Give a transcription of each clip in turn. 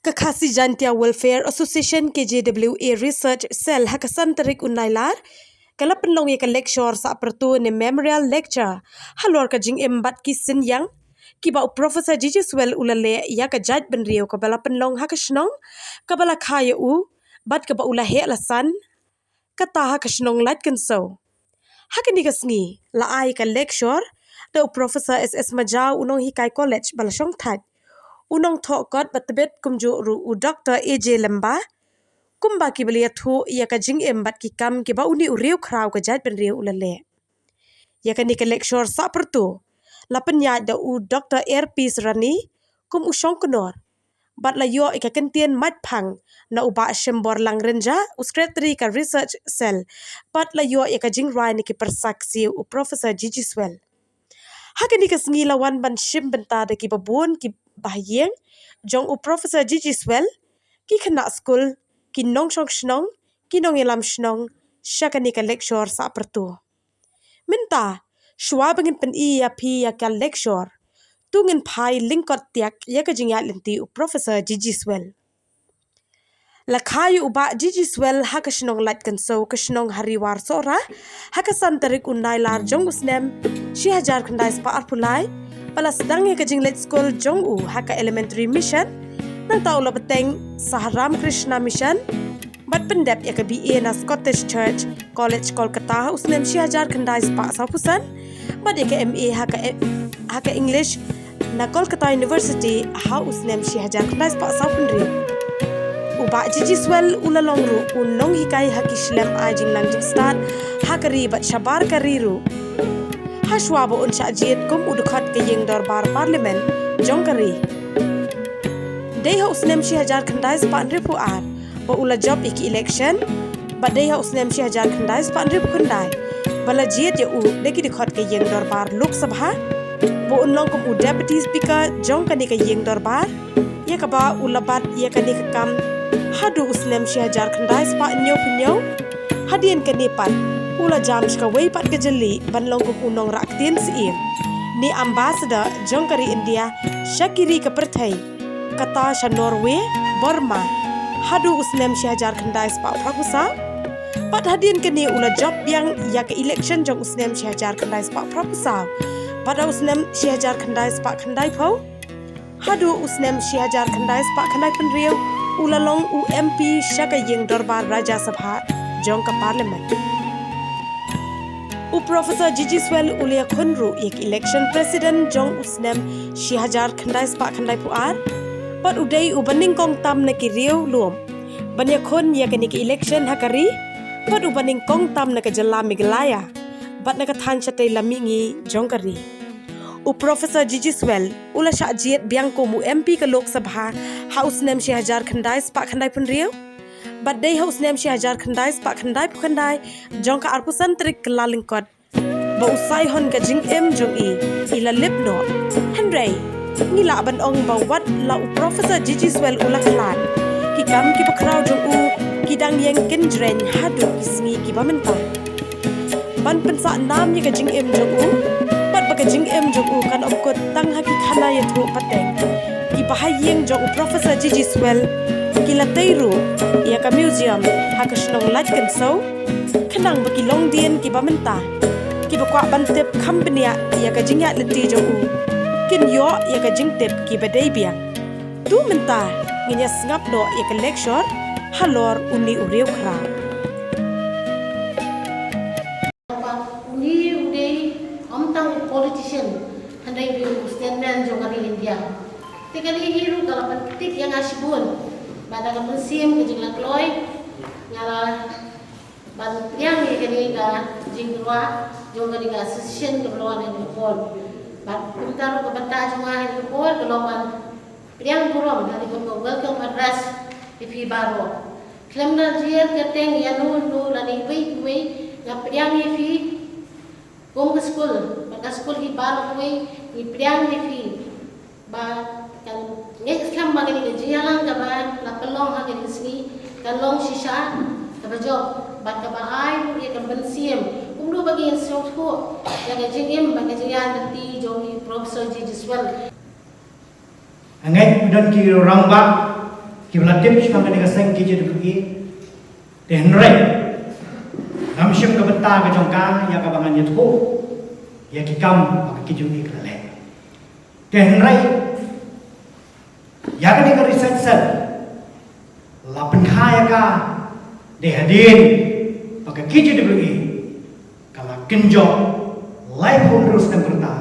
Kakasi Jantia Welfare Association KJWA Research Cell hakasan tarik unailar kala penlong ya ka lecture sa pertu ne memorial lecture halor ka jing embat ki sin yang kiba Professor Gigi Swell ulale ya ka jaj benriu ka bala penlong hakasnong ka bala khaya u bat ka ba ula he alasan kata hakasnong lat kan so hakani ka sngi la ai ka lecture the Professor SS Majau unong hikai college bala shong that unong thokot batbet kumju ru u Dr. AJ Lemba kumba ki belia thu ya ka jing embat ki kam ki ba uni uriu khrau ka jat ben riu ulale ya ka ni ka lecture sa pertu la penya da u Dr. Airpiece Rani kum usong kunor bat la yo ka kentien mat phang na uba shembor lang renja u secretary ka research cell bat la yo ka jing rai ni ki persaksi u Professor Gigi Swell hakani ka sngi lawan ban shim benta da ki babun ki bahyeng jong u Professor Gigi Swell ki khana school ki nong shong shnong ki nong elam shnong shakani ka lecture sa pertu minta shwa bangin pen I ya phi ya ka lecture tungin phai lingkot tiak ya ka jingya lenti u Professor Gigi Swell la khayu uba Gigi Swell hakashnong lat kan so kashnong hariwar sora hakasan tarik unai lar jong usnem 6000 khandai spa arpulai pala sedang ya ka jing let school jong u haka elementary mission nang taula beteng Saharam Krishna Mission bat pendep ya ka BA na Scottish Church College Kolkata usnem 6000 khandai spa sapusan bat ya ka MA haka English na Kolkata University ha usnem 6000 khandai spa sapunri uba Gigi Swell ulalong ru unong hikai hakishlem ajing langjing start hakari bat shabar kariru hashwa bo unsha jiet kum udukhat ke yeng darbar parliament jongkari dei ha usnem 6000 khandai span ripu ar bo ula job iki election ba dei ha usnem 6000 khandai span ripu khandai bala jiet ya u deki dikhat ke yeng darbar lok sabha bo unlong kum u deputy speaker jongkani ke yeng darbar ya ka ba ulabat ya kani ka kam hadu usnem 6000 khandai spa nyo punyo hadien ke nepat ula jam shka wei pat ke jeli banlong kum unong raktin sim ni ambassador jongkari India Shakiri ka perthai kata sha Norway Burma hadu usnem 6000 khandai spa prapusa pat hadien ke ni ula job yang ya ke election jong usnem 6000 khandai spa prapusa pada usnem 6000 khandai spa khandai phau hadu usnem 6000 khandai spa khandai penriu ulalong UMP shaka yeng darbar Raja Sabha jong ka parliament u Professor Gigi Swell ulia khunru ek election president jong usnem 6000 khandai spa khandai puar pat udai u baning kong tam na ki riu lum banya khon ya ka ni election hakari pat u baning kong tam na ka jala miglaya bat na ka than chatai lamingi jong kari u Professor Gigi Swell ula sha jiet biang ko mu MP ka Lok Sabha house nem 6000 khandai spa khandai pun riu bat dei house nem 6000 khandai spa khandai pu khandai jong ka arpusan trik lalingkot ba usai hon ka jing em jong ila lipno henry ngila ban ong ba wat la u Professor Gigi Swell ula klan ki kam ki bakrau jong u ki dang yeng kin dren hadu kisngi ki ba menta ban pensa nam ye ka jing em jong u pat ba ka jing em jong u kan okot tang haki khana ye thu pateng ki bahayeng jong u Professor Gigi Swell ki lateiru ya ka museum hakashnong lat kan so khanang ba ki long dien ki ba menta ki ba kwa ban tep company ya ka jingya leti jong u kin yo ya ka jing tep ki ba dei bia tu menta nginya sngap do ya ka lecture halor uni uriu khra politician handai bi statement jongari India tekali hiru kala pentik yang asibun pada kapun sim ke jingla kloy nyala ban yang ye kini ga jingwa jongari ga association ke lawan yang pol bat kumtaru ke banta juma yang pol ke lawan yang burom dari pun welcome address ifi baro klemna jier ke teng yanu nu lani wi ya priang ifi Kung ke school, pada school hi baru kue hi priang hi fi, ba kan next kam bagi ni jalan kaba la pelong ha ni sini kan long sisa kaba job ba kaba ai ye kan bensiem kumdu bagi yang sotho ya ke jingim bagi jian nanti jomi Professor Gigi Swell angai udan ki rangba kibla tim shkam ni kaseng KJWA tenrei namshim ka benta ka jongka ya ka bangan yetho ya kikam ka KJWA klale tenrei ya ka ni ka research cell la penkhaya ka de hadin ka KJWA kala kenjo live terus dan berta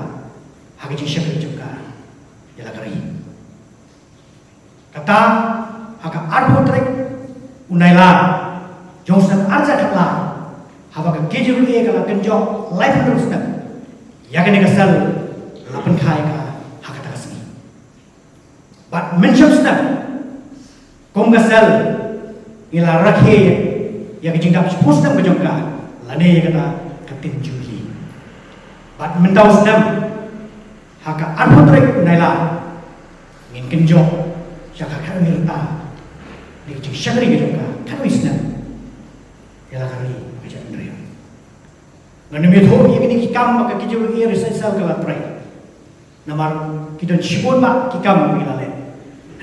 hak jishak juga jala kari kata hak arbotrek unaila jongsan arja khatla haba KJWA kala kenjo live terus dan ya kene kasal lapan khai ka hak kata kasni but mention snap kom kasal ila rakhe ya kijingdap spusna bajongka lane ya kata katin juli but mentau snap haka arbotrek unaila ngin kenjo syaka kan mirta ni jing syakri kijongka kan wisna yala kali aja ndriyo ngani metho ye ni kikam maka KJWA research cell kala try namar kidon shibon ma kikam bilale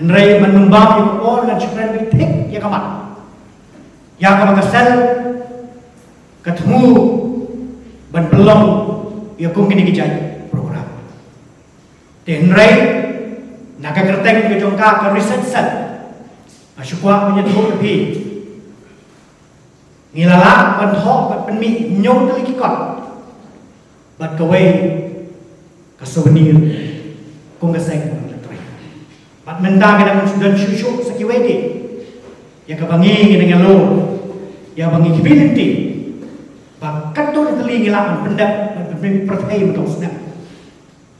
ndrai menumbang ni or dan syukran bi thik ya kamat ya ka sel ketemu ban belum ya kum kini kijai program tenrai naga kerteng ke jongka ke research cell asyukwa menyetu lebih ngilala ban thok ban penmi nyong tali kikot bat kawai ka souvenir kum ka seng letrai bat menda ka dan sudan syushu sakiwede ya ka bangi dengan lo ya bangi kibilinti bat kato tali ngila pendap perthai betul snap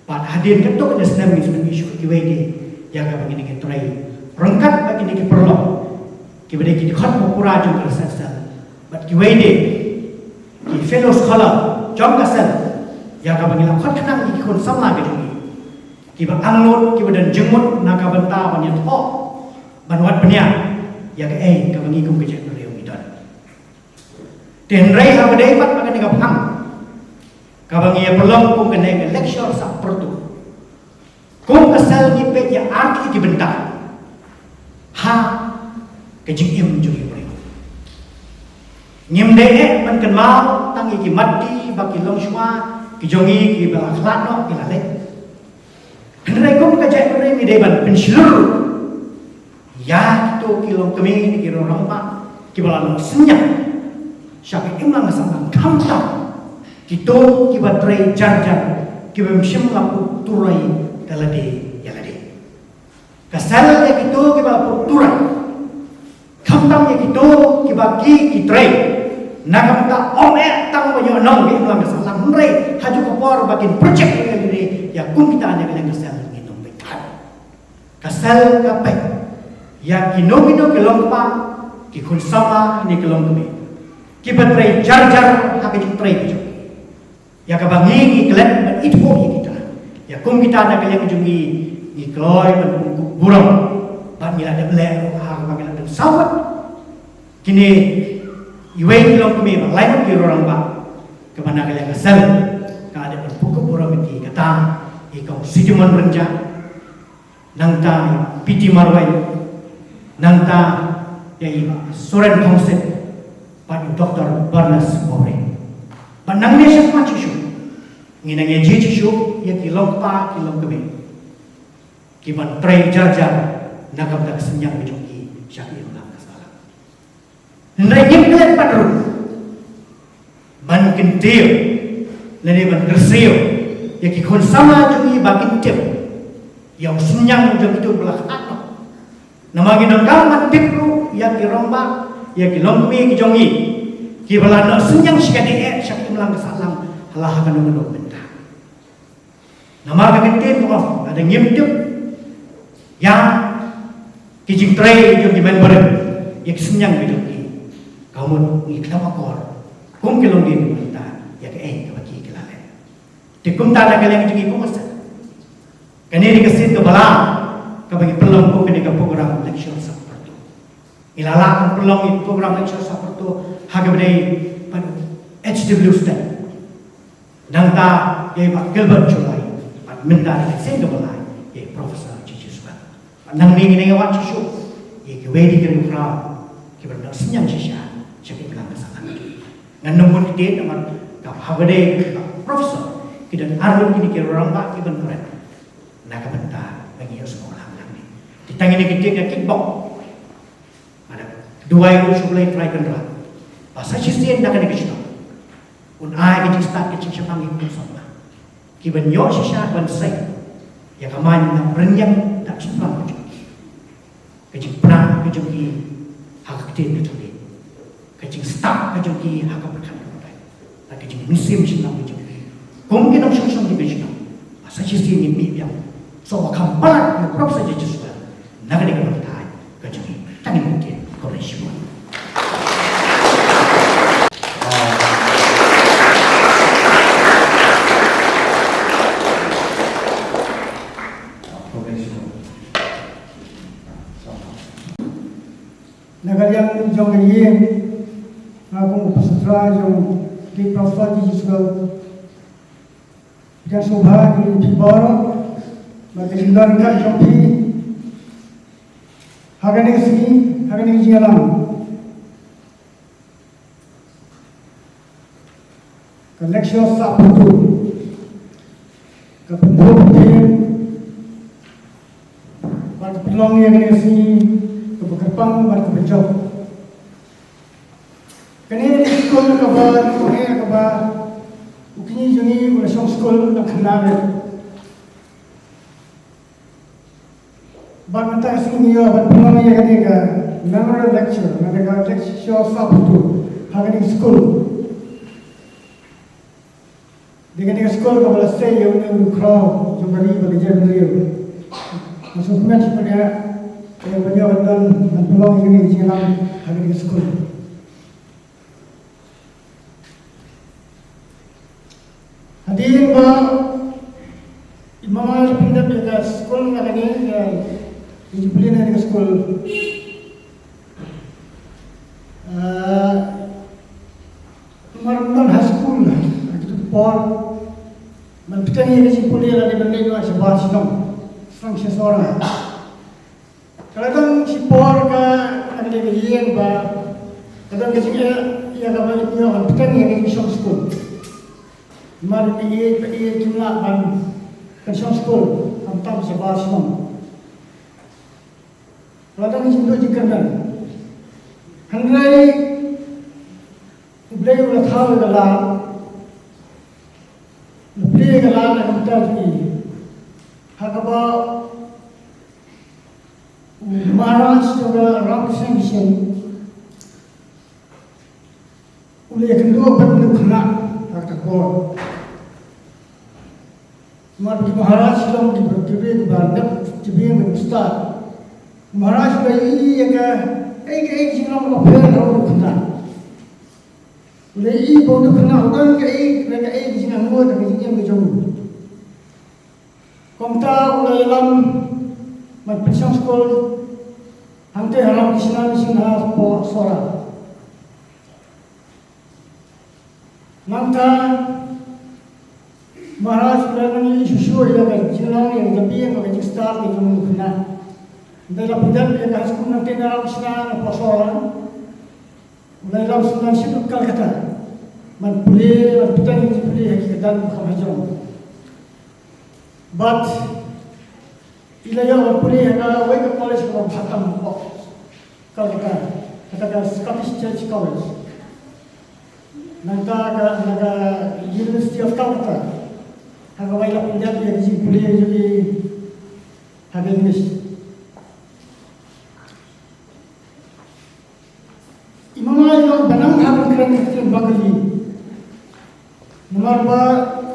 bat hadin kato ka snap ni sudan syushu kiwede ya ka bangi dengan trai rengkat bagi ni perlu kibade ki khot mo pura ju ka sel but kiwede ki fellow scholar jom kasal ya ka bangila khot khanang ki kon samla ke jungi ki ba angnot ki badan jengmut na ka banta banya tho banwat banya ya ka ka bangi kum ke jek reu midon tenrei ha badai pat pakai ka phang ka bangi ya pelong kum ke ne lecture sa pertu kum kasal ni pe ya arti ki benta ha ke jing im jungi nyem deh man kan mau tangi ki mati baki long shwa ki jongi ki bala khlat no ki lale hendrai kum ka jai hendrai mi deban pen shilur ya to ki long kemi ni ki rong pa ki bala no senya syak imlang samang khamta ki to ki batrai jar jar ki bem shim la turai dalade yalade kasal ya ki to ki ba turai khamtam ya ki to ki baki ki trai nagamta ome tang banyo nong ke ulang salam hendrai haju kopor bakin project ni ya kum kita ane kalian kasal ngitung bekan kasal kape ya kinogino kelongpa ki kun sama ni kelongpe ki batrai jar jar hake jutrai ki ya ka bangi ki klan ban itho ki kita ya kum kita ane kalian jungi ni kloy ban burung ban mila de ble ha ka mila de sawat kini iway long kami lain ki orang ba kemana kalian kesal ka ada pukul orang ki kata ikau sijuman renja nangta piti marwai nangta yai soren kongset pa Dr. Barnas Mori panang ne syaf ma chishu nginang ye chishu ya ki long pa ki long kami ki ban trai jaja nakam dak senyang bijoki syakir hendrai nyem kalian padru ban kentil lene ban kersio ya ki kon sama jungi bakin tip yang senyang jung itu belah atno nama ginong kaman tipru ya ki romba ya ki longmi ki jongi ki belah no senyang sikade syak imlang salam halah kan no benda nama ka kentil ko ada nyem tip ya ki jing trai jung di member ya ki senyang ki jongi kamu iklam akor kum kelong din kita ya ke ka bagi kelale ti kum ta na kalian jungi kum masa kaniri ka sin ka bala ka bagi pelong kum ni ka program lecture sa pertu ilala kan pelong i program lecture sa pertu haga bade pan HW stat nang ta ye ba Gilbert Julai pan minta ni sin ka bala ye professor Jesus ba nang ni ni wa chu ke wedi ke mukra ke berdak senyam sisya cakap bilang kesalahan ngan nombor kita nama kap hagade profesor kita arun kini ke orang bak ke beneran nak bentar bagi sekolah ni ditanya ni kita ke kickbox ada dua yang sudah try kendra bahasa Cina nak kena kita un ai ke start ke cakap ni pun sama kita nyo sisya ban sai ya kaman na renyang tak sempat kecik perang kejoki hak kecil kejoki kecik start kejoki hak berkan kemudian nak kecik musim cina kejoki mungkin nak susah di Cina asal Cina ni biar so kampar yang prop saja justru nak ada kemudian kejoki tak mungkin kau bersih. Nagariang jong yen aku peserta jong di provinsi juga dan sobha di Timor bagi hindarkan jong di hagani jalan collection saputu kapundho pin bagi pelong yang ini sini keberkepang bar keberjok kini di sekolah kabar ukini jungi oleh sekolah nak kenal bar mentah sini ya bar pelong yang ini ke memorial lecture mereka lecture sabutu hari di sekolah dengan sekolah kabar stay yang ini crowd jumpa bagi jadi masuk match pada yang beliau dan peluang ini jalan hari di sekolah. Hadirin bah imam al pindah ke sekolah nak ni disiplin hari di sekolah. Marmon high school itu pol menpikirkan ini disiplin ada benda itu sebab sidang sanksi seorang. Kadang si por ka ada kegiatan ba kadang kecil ia kawan itu yang petang yang di school mari ia jumlah ban ke school tentang sebuah semua kadang itu juga handai beliau ulah tahu beliau yang kita jadi hakaba Maharaj juga Ramkishan Mission oleh kedua bentuk kena tak kau Maharaj sedang diberi kepada jebin berustad Maharaj beri yang silam lapar orang kena oleh bentuk kena orang mereka silam muat dengan silam berjauh komta oleh lam Magpensang school hangte haram kisna sinha po sora nangta Maharaj Pranani Shushu ya kan sinang yang jabi yang kajik star ni kamu kena dalam pindah yang kat school nangte haram kisna po sora dalam sunan siduk Kalkata man pulih pitang pulih hakikatan khamajong but ilaya wapuli hanga Wake College ko Bhatam Calcutta Scottish Church College naga University of Calcutta hanga waila Punjab yang si puli jadi haga English imamai yang banang haga keren kecil bagali nomor ba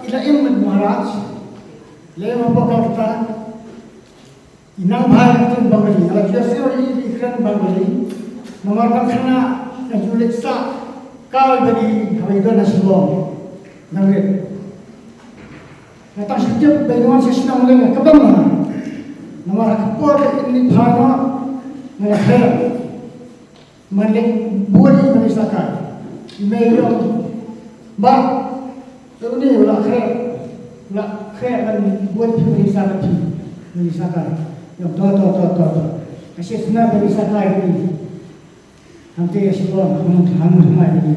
ila Maharaj lema Calcutta Inang bahar itu Bangali, kalau dia seorang ikhwan Bangali, nomor kena najulit sa kal dari Hawaii nasional, nangre. Natang setiap bayiwan sesuatu yang kebanggaan, nomor kapur ini bahana nangre, malik buat ini misalkan, email bah, ini ulah keren kan buat ini misalkan. Yang Kasi sinabi sa tayo ni nanti Shibon hang ni.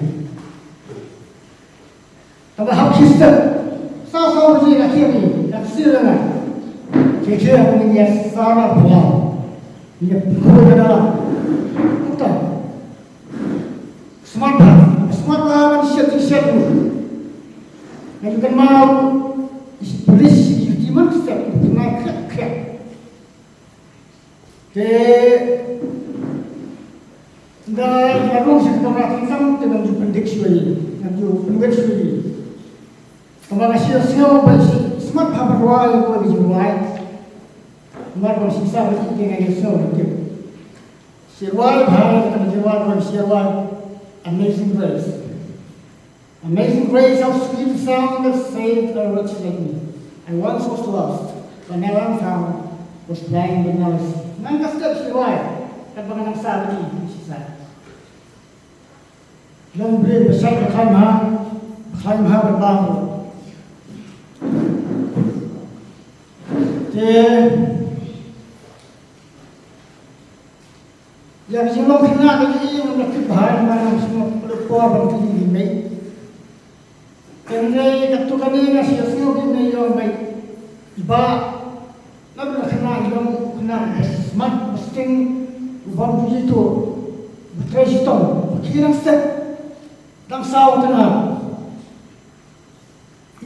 Taba hak system sa ji na kiri na sira na. Kekira ni ya sara pula. Ni ko da ta. Smart man siya Ngayon kan mau polis di mana step naik krek. Dan lalu saya perhatikan dengan pendek suai, dengan pendek suai. Kemarin saya masih smart haberwal ko dijual. Kemarin sisa masih dengan saya betul. Sirwal bahaya kan dijual sirwal Amazing Grace. Amazing grace, how sweet the sound that saved a wretch like me. I once was lost, but now I'm found, was blind but now I see. Nangkastep si Roy, at mga nang sabi ni si Sai. Long breed, beside the climb berbangun. Yang semua kena lagi mendapat bahan mana semua pelupur berarti di Mei. Kene katu kani na siya bin na yung may iba na kena yung kena smart posting ubang dito betres ito kirang step dang saw tana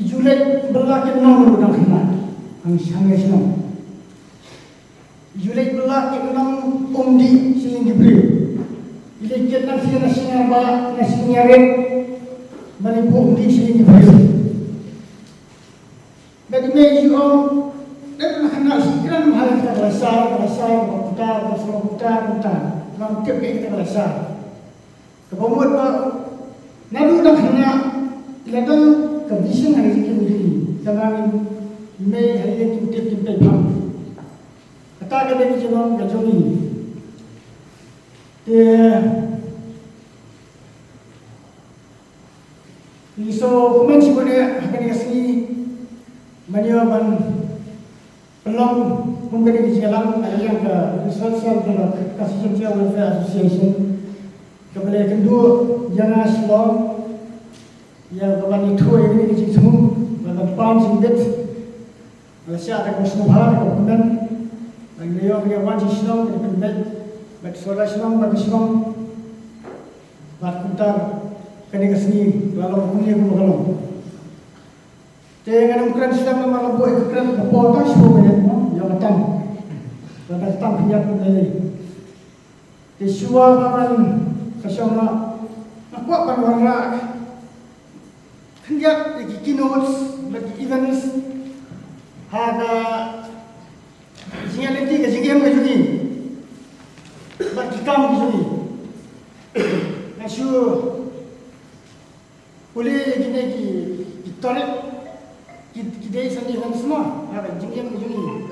ijulet belakin nang udang kena ang sangay sino ijulet belakin nang umdi sing dibri ilet nang siya na siya ba na siya rin Malipong di sini diberi. Bagi meji om, dan nak segera mahal kita kelasar, berputar, dalam tiap kita kelasar. Kebomot ba, nabi dah kena, iladang kebisan hari ini begini, jangan Mei hari ini tiap pam. Kata kita ni jangan gajoni. So, kumen si boleh akan kasi menyewakan pelong mungkin di jalan ada yang ke Social Kasih Sayang Welfare Association kemudian kedua jangan silong yang kawan itu ini di situ dalam panjang bed Malaysia ada kosmohar kemudian beliau wajib silong di bed bed suara silong bagi silong buat kuntar kani kasni lalu punya ko kalau dengan ukuran sedang nama labu ukuran potong semua ni yang datang punya pun ini disua kawan kasama aku akan warna kendiat lagi keynotes lagi events ada singa lenti ke singa yang juga bagi kamu juga nasu boleh gini tarik kita sendiri semua ada jengkel begini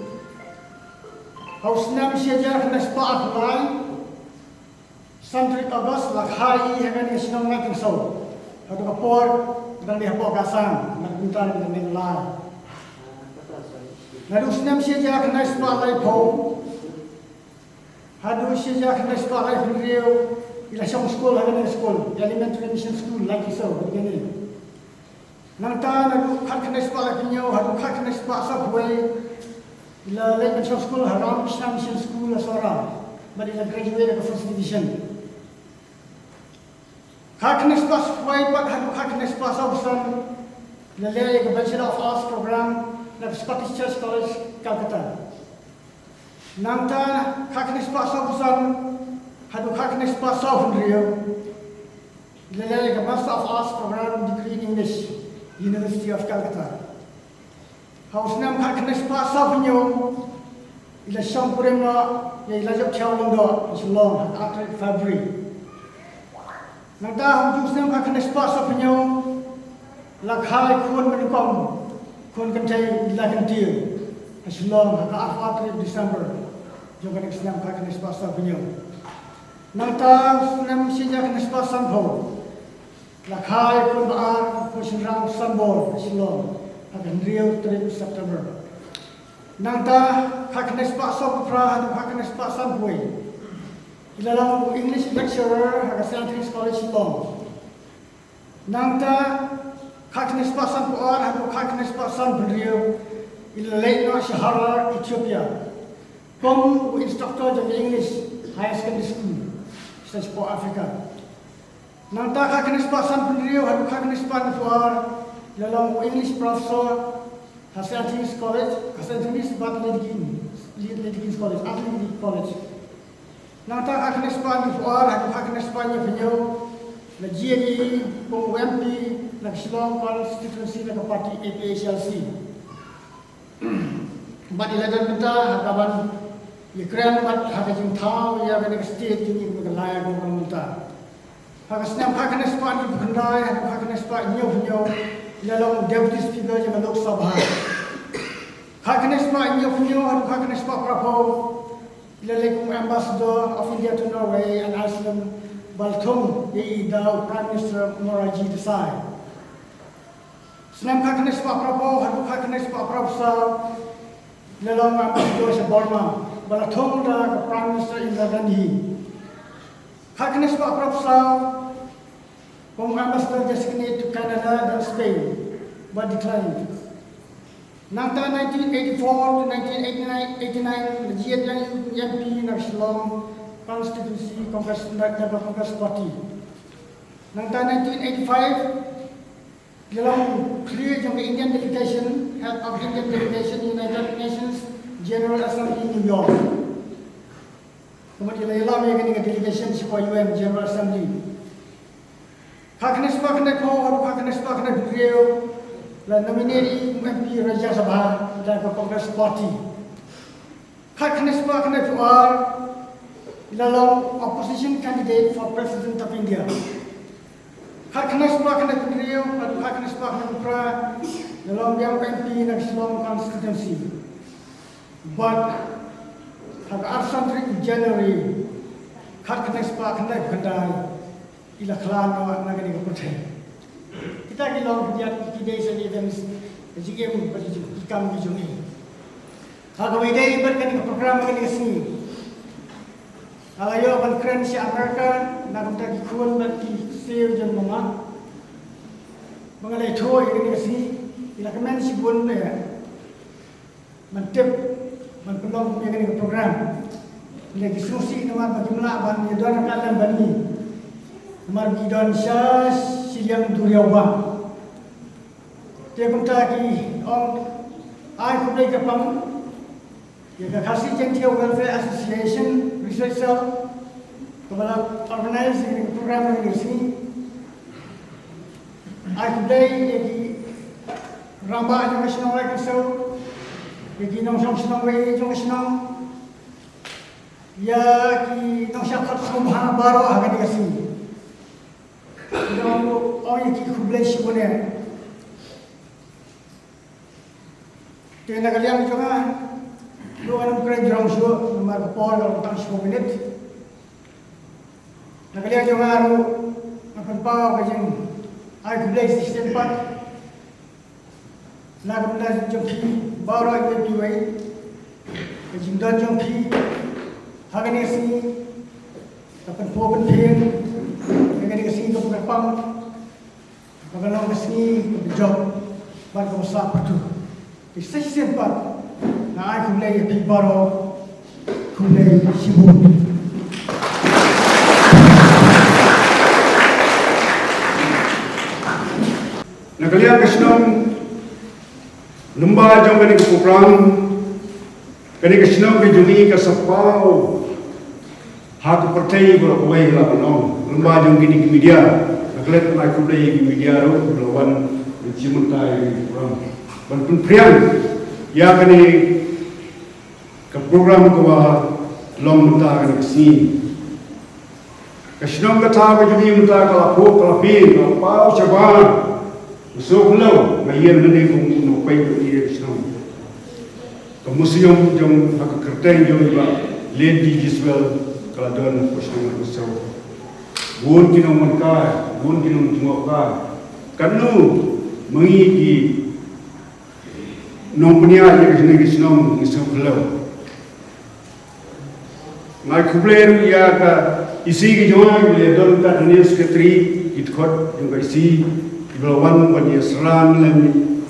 haus nam saja kena sepak lain santri August lakhai yang senang nak insau ada kapor dan dia kapor kasang nak minta dengan lain lalu senam saja kena sepak lain pau hadu saja kena sepak lain beliau ila siyang school, hanggang school, elementary mission school, like so, begini. Nangta nagukhat ka na ispa kinyo, hadukhat ka na ispa sa buhay, ila elementary school, haram Islam mission school, asora, bali na graduate ako first division. Khat ka na ispa sa buhay, but hadukhat ka na ispa sa usan, lalay ka Bachelor of Arts program, na Scottish Church College, Calcutta. Nangta khat ka na ispa sa usan, hadukhat na spasa Rio lalay ka Master of Arts program degree in English University of Calcutta haus nam khat na spasa punyo ila siyang purema ya ila job chao londo long after February nagda hum jus nam khat na spasa punyo lakhai khun manikom khun kantay ila kantil long after December jogan Islam khat na spasa punyo Nangta nam sejak naspa sampo lakhai kun baar kusinrang sambol silong akan Rio 3 September Nangta kaknes pak sopra hadu kaknes pak sampui. Ilalang English lecturer haga St. Andrews College Long. Nangta kaknes pak sampuar hadu kaknes pak sampuriu ilalay no Shahara Ethiopia. Kom instructor of English High Secondary School, Stage for Africa. Nangta kaknes pak sampuriu hadu kaknes pak sampuar ilalang English professor St. Andrews College, St. Andrews but Ledigins College, Athletic College. Nangta kaknes pak sampuar hadu kaknes pak penyo na GME, kung UMP, nag-Shillong constituency na party APHLC. But iladan benda hakaban Ukraine but hakajing tau ya kena state ini magalaya ko kamunta. Hakasnam hakanes pa ni bukandai hakanes pa nyo ilalong deputy speaker sa Lok Sabha. Hakanes pa nyo hakanes pa prapo ilalay kong ambassador of India to Norway and Iceland Baltung ye daw Prime Minister Morarji Desai. Snam hakanes pa prapo hakanes pa prapo Lalang ambassador sa Burma, Balathong da Prime Minister Indira Gandhi. Kaknes pa Professor, kung ambassador designate to Canada dan Spain, but declined. Nangta 1984 to 1989, najiat yang MP ng Shillong Constituency Congress Party. Nangta 1985, Dalam clear yung Indian delegation, head of Indian delegation United Nations General Assembly New York. Kemudian ilah may delegation sa UN General Assembly. Kaknes pa kena ko, kaknes pa kena beliau, la nominee MP Raja Sabha dan Congress Party. Kaknes pa kena fuar, dalam opposition candidate for President of India. Kaknes pa kena beliau, kaknes pa kena pra dalam yang MP ng Shillong constituency. But hag-arsan in January, kaknes pa kena kendai ila klano na gani ko puthe. Kita gilong kejat kidai sa events jigem bagi ikam bijuni. Hagawai dai berkani program gani sini. Alayo ban kren si Amerika na kunta gikun bagi save jan mama. Mengalai thoi gani sini ila kemen si bun ne. Mantep man pelong gani program. Lagi susi nama bagi melaban yadon kalan bani. Mar bidon sya siliang duriawa. Dia kunta ki ong ai kublai kapam. Ya kasih Gentile Welfare Association Research Cell kepala organize program ini sini. Ai kublai ki ramba yang nasional lagi so. Ki nong nasional we jong nasional. Ya ki nong syakat semua baru akan dikasih. Kalau orang yang kublai siapa Kena kalian juga, lu kan keren jurang suo, nomor kapal kalau tang 10 minit. Nak kalian juga lu akan pau kajeng, ai kublai sistem pat. Nak kalian jompi, baru ai kublai way, kajeng dan jompi, hagan ni sini, akan pau kan pin, dengan ni sini tu bukan pam, akan lawan sini job, baru kau sah patu. Isa simpat na ay kublay pibaro kublay Cebu. Nakalian kasinong lumba jong kani program kani kasinong kajungi kasapaw hatu partai berkuai lapanong lumba jong kini media nakalian na kublay media ro lawan cimuntai program Banpun priang ya kani ke program kawa long muta kani kesini. Kasinong kata kajuni muta kala po kala pin kala pau caban. Usuk lo ngayen nani kung nupai ko iya kasinong. Kamuseum jong hak kerteng jong iba Lady Giswell kala don kasinong usaw. Bun kinong manka, bun kinong tungoka. Kanu mengiki nong punya je sini kisnong ngisau kelau. Ngai kubler ya ka isi ki joang le don ka dunia sekretari itkot juga isi iblawan bani seran lem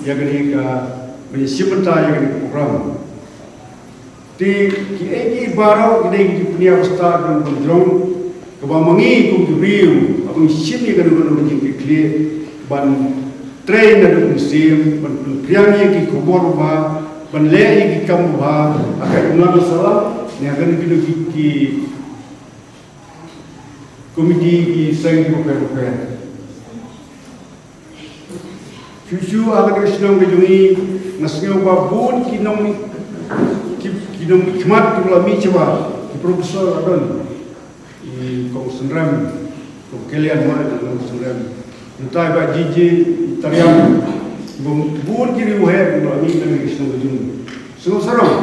ya gani ka bani sipenta ya gani program. Ti ki eki barau gede ki punya usta dan konjong kebamangi ku riu abang sini kan kan bani ki kle ban train dan musim ban priangi ki kubor ba ban le ki kam ba akai umma salah ni akan ki komiti ki sang bukan Cucu akan kesenang kejungi nasnya babun kinong hikmat tulami coba di profesor adon di kong senram kong kalian mana kong senram entai ba jiji tarian bun kiri uher tulami dengan kesenang kejungi semua sarang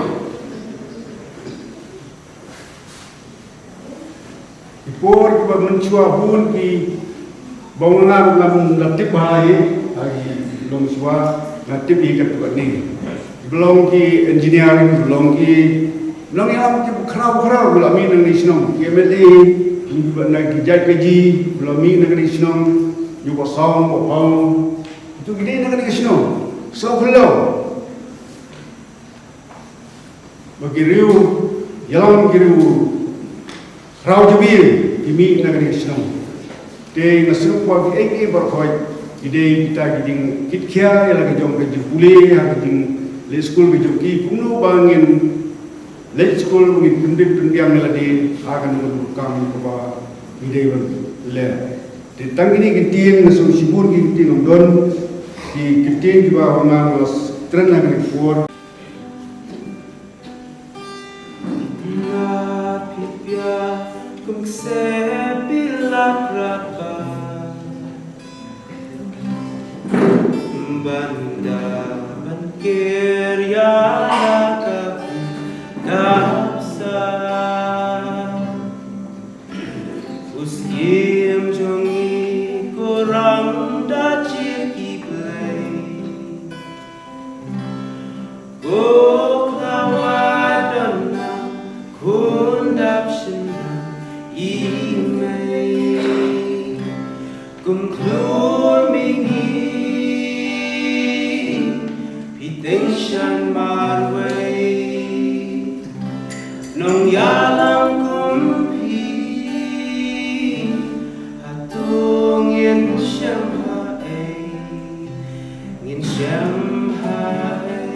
ipor ki ba mencua bun ki bangunan lam latip bahaya lagi belum semua latip ikat tu ni belum ki engineering belum yang ki kerau belum ni dengan islam ki MLA nak jaj kaji belum ni dengan islam juga saum bapang itu gini dengan islam so belum bagi riu jalan kiriu rau jubil kimi dengan islam te nasru pa ki eki berkhoi ide kita giding kitkia ya lagi jom ke jipule ya giding le school ke joki pungno bangin le school ngi pundip pundiam meladi akan menukang ba ide ber le te tangini gitien nasu sibur gitien don ki gitien ba hongan was tren na ke for kum se bilat rapa banda bankir ya ka dapsa uskim jongi kurang da chiki play kawadana kundapshina imei kumklur mingi Tension marway nong yalang kumpi hatung yin siyam hae ngin siyam hae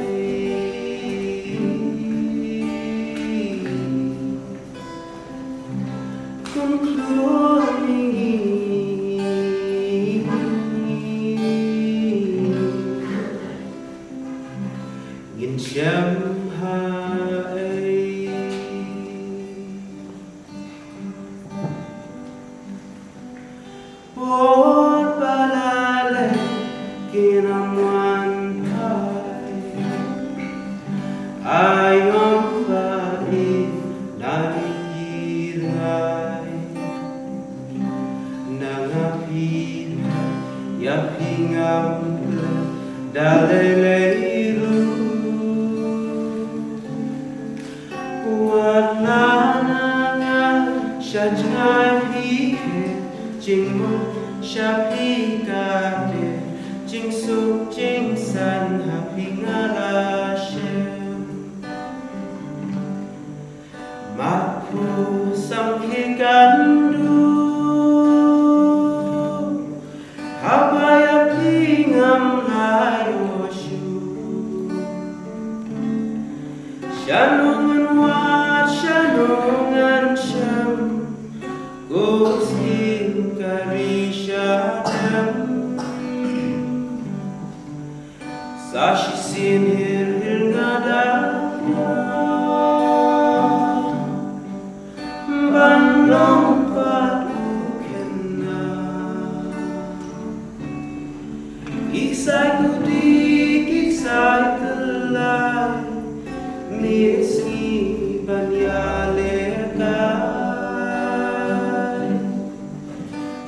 Sashi sin hir ngada bandong padu kena iksai kudik iksai telai nisni banyalekai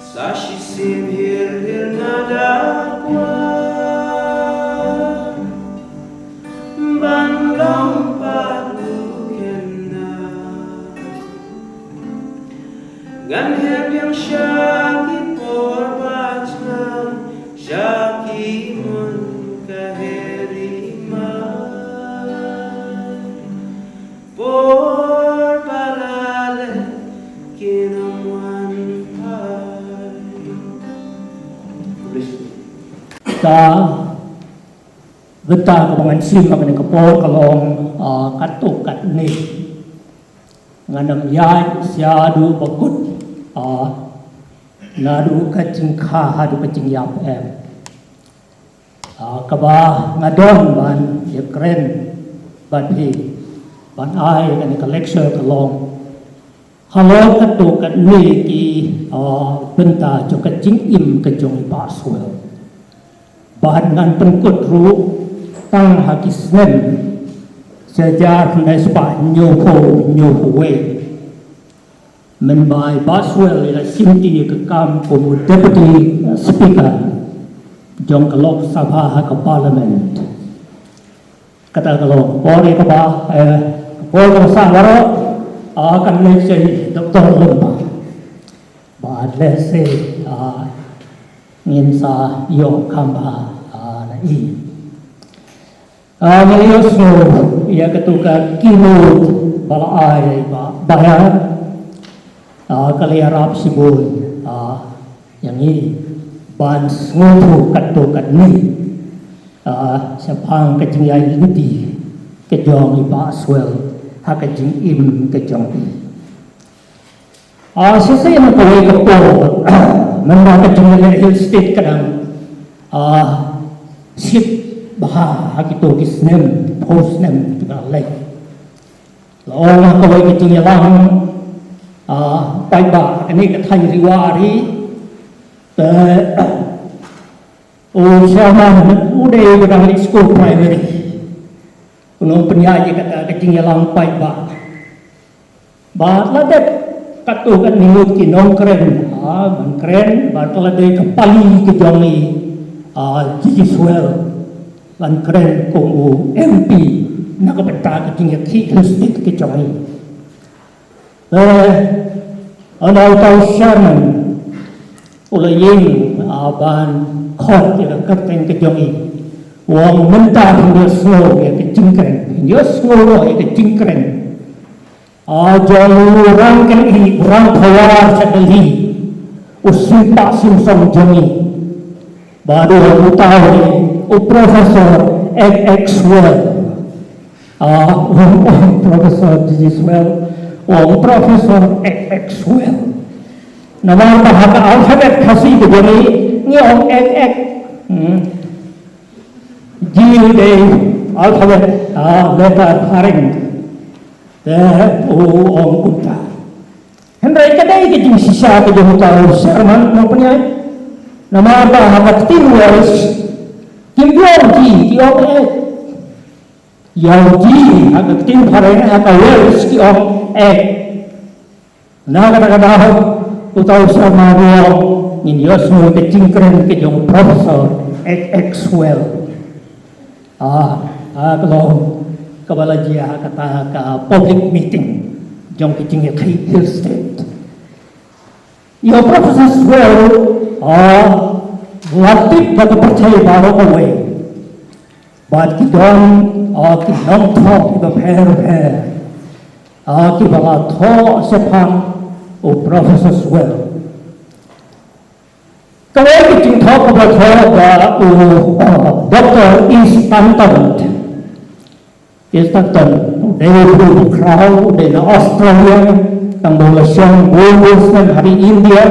Sashi sin hir ngada Shaki por bachman, Shaki mun kaheriman, por balale kinamuan pai. Ta vita kabangan sim makan kapor kalong katuk kat ni nganam yai siadu bakut nadu kacing kha hadu kacing yap kaba ngadon ban yakren ban hi ban ai kan ka lecture kalong halo katuk kat ni ki benta jo kacing im kajong paswel bahan ngan pengkut ru tang hakisnen sejar na spa nyoho we men by Baswell ila simti ke kam ko deputy speaker jong kalok sabha ha ka parliament kata kalok pore ka ba pore ka sa waro akan le sei dr lumba ba le se ngin sa yo kamba na i ngelios no ia ketuka kinut bala ai ba bayar kali Arab sibul yang ini ban ngutu katukat ni sepang kejing yai inti kejong i Baswell ha kejing im kejong i sisa yang kawai kepo memang kejing yai hill state kadang sip bah gitu kisnem postnem juga lek lawan kawai kejing yalang pai ba ini kathai riwari te chairman ude udang school primary kuno penyaji kata kecing yalang pai ba ladet katu kan nimut ki nong keren ban keren ba lade kepali ke jongi jiji swell ban keren ko MP nak beta kecing ki state ke jongi Anau tahu Sherman oleh yang ban khot yang kerteng kejongi, wang mentah dia slow yang kecingkren, dia slow yang kecingkren. Jalur orang kan ini orang tawar sekali, usin tak simsam jongi. Baru aku tahu ni, Profesor XXwell, Profesor Giswell. Profesor XXwell nama bahasa alfabet kasih begini ni XX G de alfabet letter haring kunta Henry kadai ke jing sisa ke jing tahu Sherman maupun nama bahasa Tim Wells Kim Jong G Yang G agak Tim haring agak Wells ki nah kadang-kadang utau sama dia ini semua kecingkren ke jong Profesor XXwell kalau kepala dia kata ke public meeting jong kecingnya ke Hill State ya Profesor Swell latih bagi percaya baru away but kita nong top kita pair Kibala tho sepang Profesor Swell. Kalau kita talk about Dr. East Stanton, they will do crowd in Australia, and Malaysia, Wilson, hari India.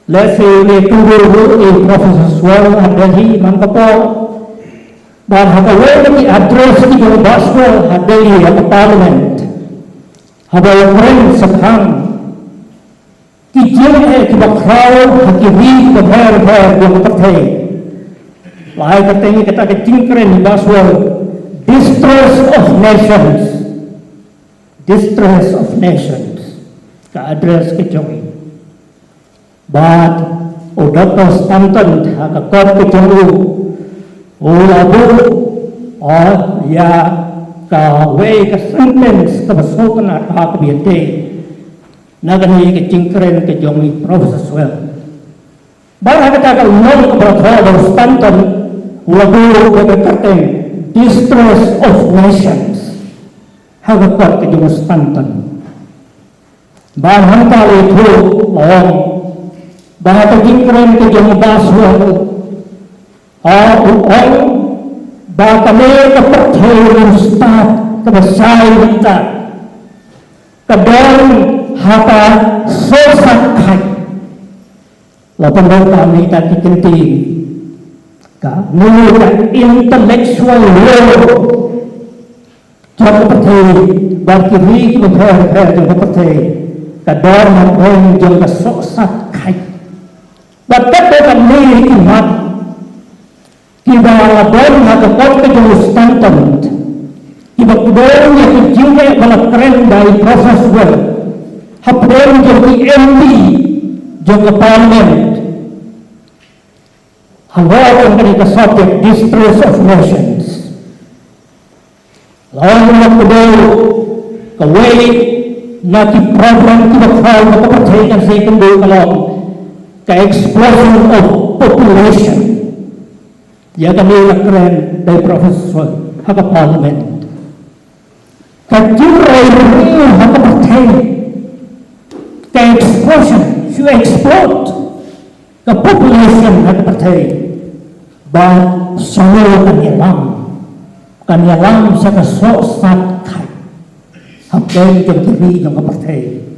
Let's say they do Profesor Swell at Delhi, Mangkapur. Dan hakawai ni address di Baswell at Delhi at the Parliament. Habang friend sepang kijil kibakraw hakiwi kemer yang tertei lai katanya kita kecingkren di Baswell distress of nations ke address kejongi but Dr. Stanton hakakot kejongi labu ya ka way ka sentence ka basukan at hakabiente nagani ke jingkren ke jongi Professor Swell. Barang kata ulong ke berkata Stanton lagu ke kata Distress of Nations. Hagakot ke jongi Stanton. Barang kali itu long. Barang ke jingkren ke jongi Baswell. Orang bakal ke percaya Ustaz ke besar kita. Kedon hata sesat kai. Lapan kami tadi kenting. Kami intellectual world. Jangan percaya bagi diri berper jangan percaya. Kedon orang jangan sesat kai. Bapak kami imat. Kita labor hadapan kejurustantan. Kita kudong yang kejingga balap keren dari proses well. Hapren jadi MD juga parlimen. Hawakan ketika subject distress of nations. Lawan yang kudong kawai naki program kita kau kepercayaan saya kendul kalau ke explosion of population. Ya kami keren dari profesor haka parlimen. Kajirai ini haka percaya. Ke explosion, to exploit ke population haka percaya. Bah semua kan yalam saka sosat kai. Hakai jam TV jam percaya.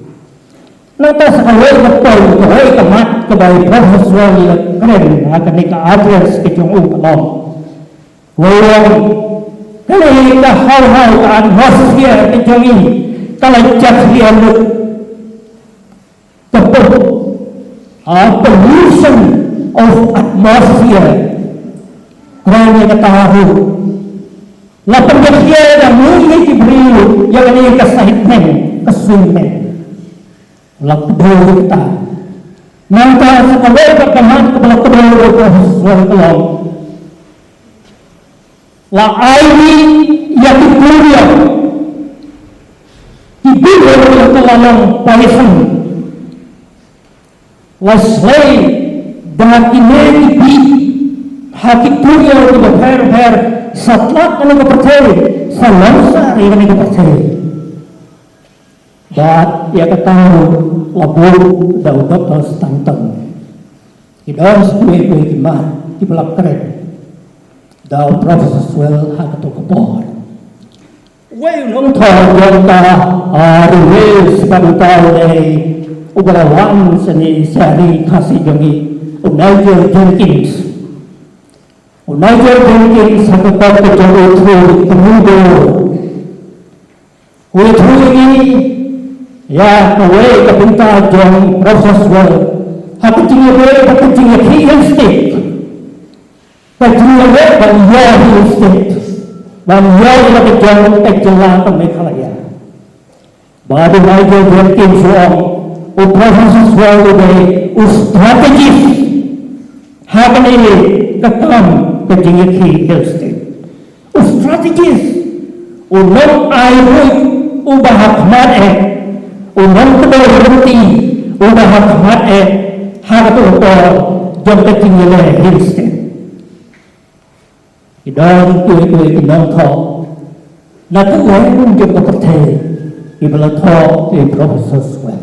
Nata sekali betul kawai kemat kebaik profesor keren akan nika address ke jong kalom. Wayang kali ka hal-hal atmosphere ke jong ini kalau jahlia lu tepuk pollution of atmosphere kerana ketahu lapan jahlia dan muli diberi yang ini kesahitmen kesulitan lakbul kita nanti sekali berkemat kepada kedua profesor kelom la aini yang dibunuh oleh kelalong paisan la slay dan ini di hati dunia itu berher setelah kalau kepercayaan selasa ini kepercayaan dan ia ketahu labur daun dokter Stanton. Kita sepuluh gimana di belakang keren. Daun Profesor Swell hak tu kepor. Wei nong thor yang ta rilis pada tahun ini ugarawan seni seri kasih jongi Nigel Jenkins. Nigel Jenkins hak kepor kejongi tu kemudian. Wei tu ini ya kawai kapinta jong proses well hati tinggi boleh hati tinggi hill state tinggi boleh banyak hill state banyak lagi jong ekjelah Meghalaya baru lagi berkin suam proses well ini strategis hati ini ketam tinggi hill state strategis unang air ubah hikmat Unang kedua berhenti, udah hikmat hak tu jom ketinggalan hilsted. Idang kue idang thọ, nak kue pun jom kepercaya, ibarat thọ Profesor Swell.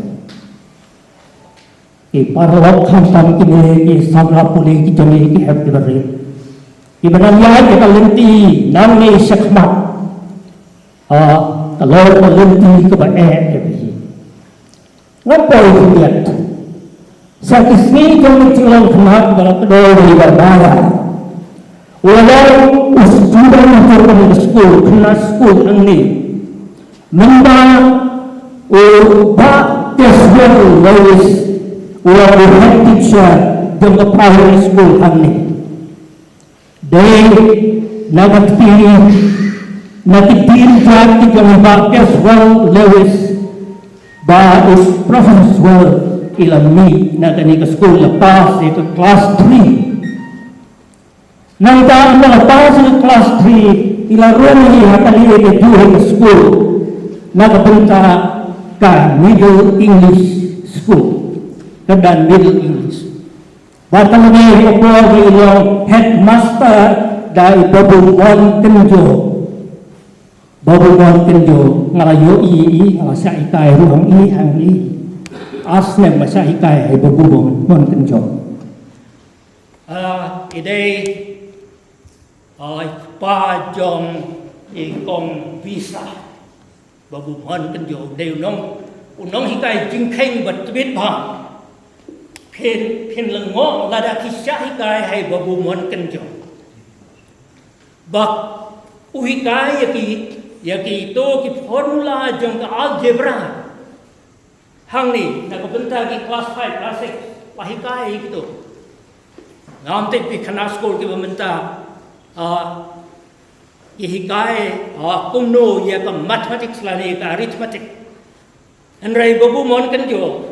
Paralog khantam kini samra puli kijani ki happy beri. Ibarat ya kita lenti nami syakmat. Kalau lenti kebaik Ngapai lihat? Saya kisah kami cilang kemat dalam kedua ibadah. Walau usulan untuk sekolah, kena sekolah ini, memba ubah tesbel lewis, walau head teacher dengan primary school ini. Dari naga pilih jadi dengan tesbel lewis. Baik Profesor ilang ni na kani ke school lepas itu kelas 3. Nanti anda lepas itu kelas 3 ilang rumah hakali ke dua ke school. Na kepunta ka Middle English School. Kedan Middle English. Bartolome opo ilong headmaster dari Babungon Kenjo. Babungon Kenjo ngalayo i ngasa ikai ruang i hang i. Asnem masa ikai Babungon Kenjo. Idai pa jong ikong visa Babungon Kenjo deu nong unong hikai jingkeng batwit ba. Pin lengo lada kisah hikai hai Babungon Kenjo. Bak uhikai yaki itu ki formula jong algebra. Hang ni nak bentar ki kelas 5 kelas 6 wahikai gitu. Nanti pi kana sekolah ki bentar hikai kumno ya ka mathematics lani ka arithmetic. Andrai Babungon Kenjo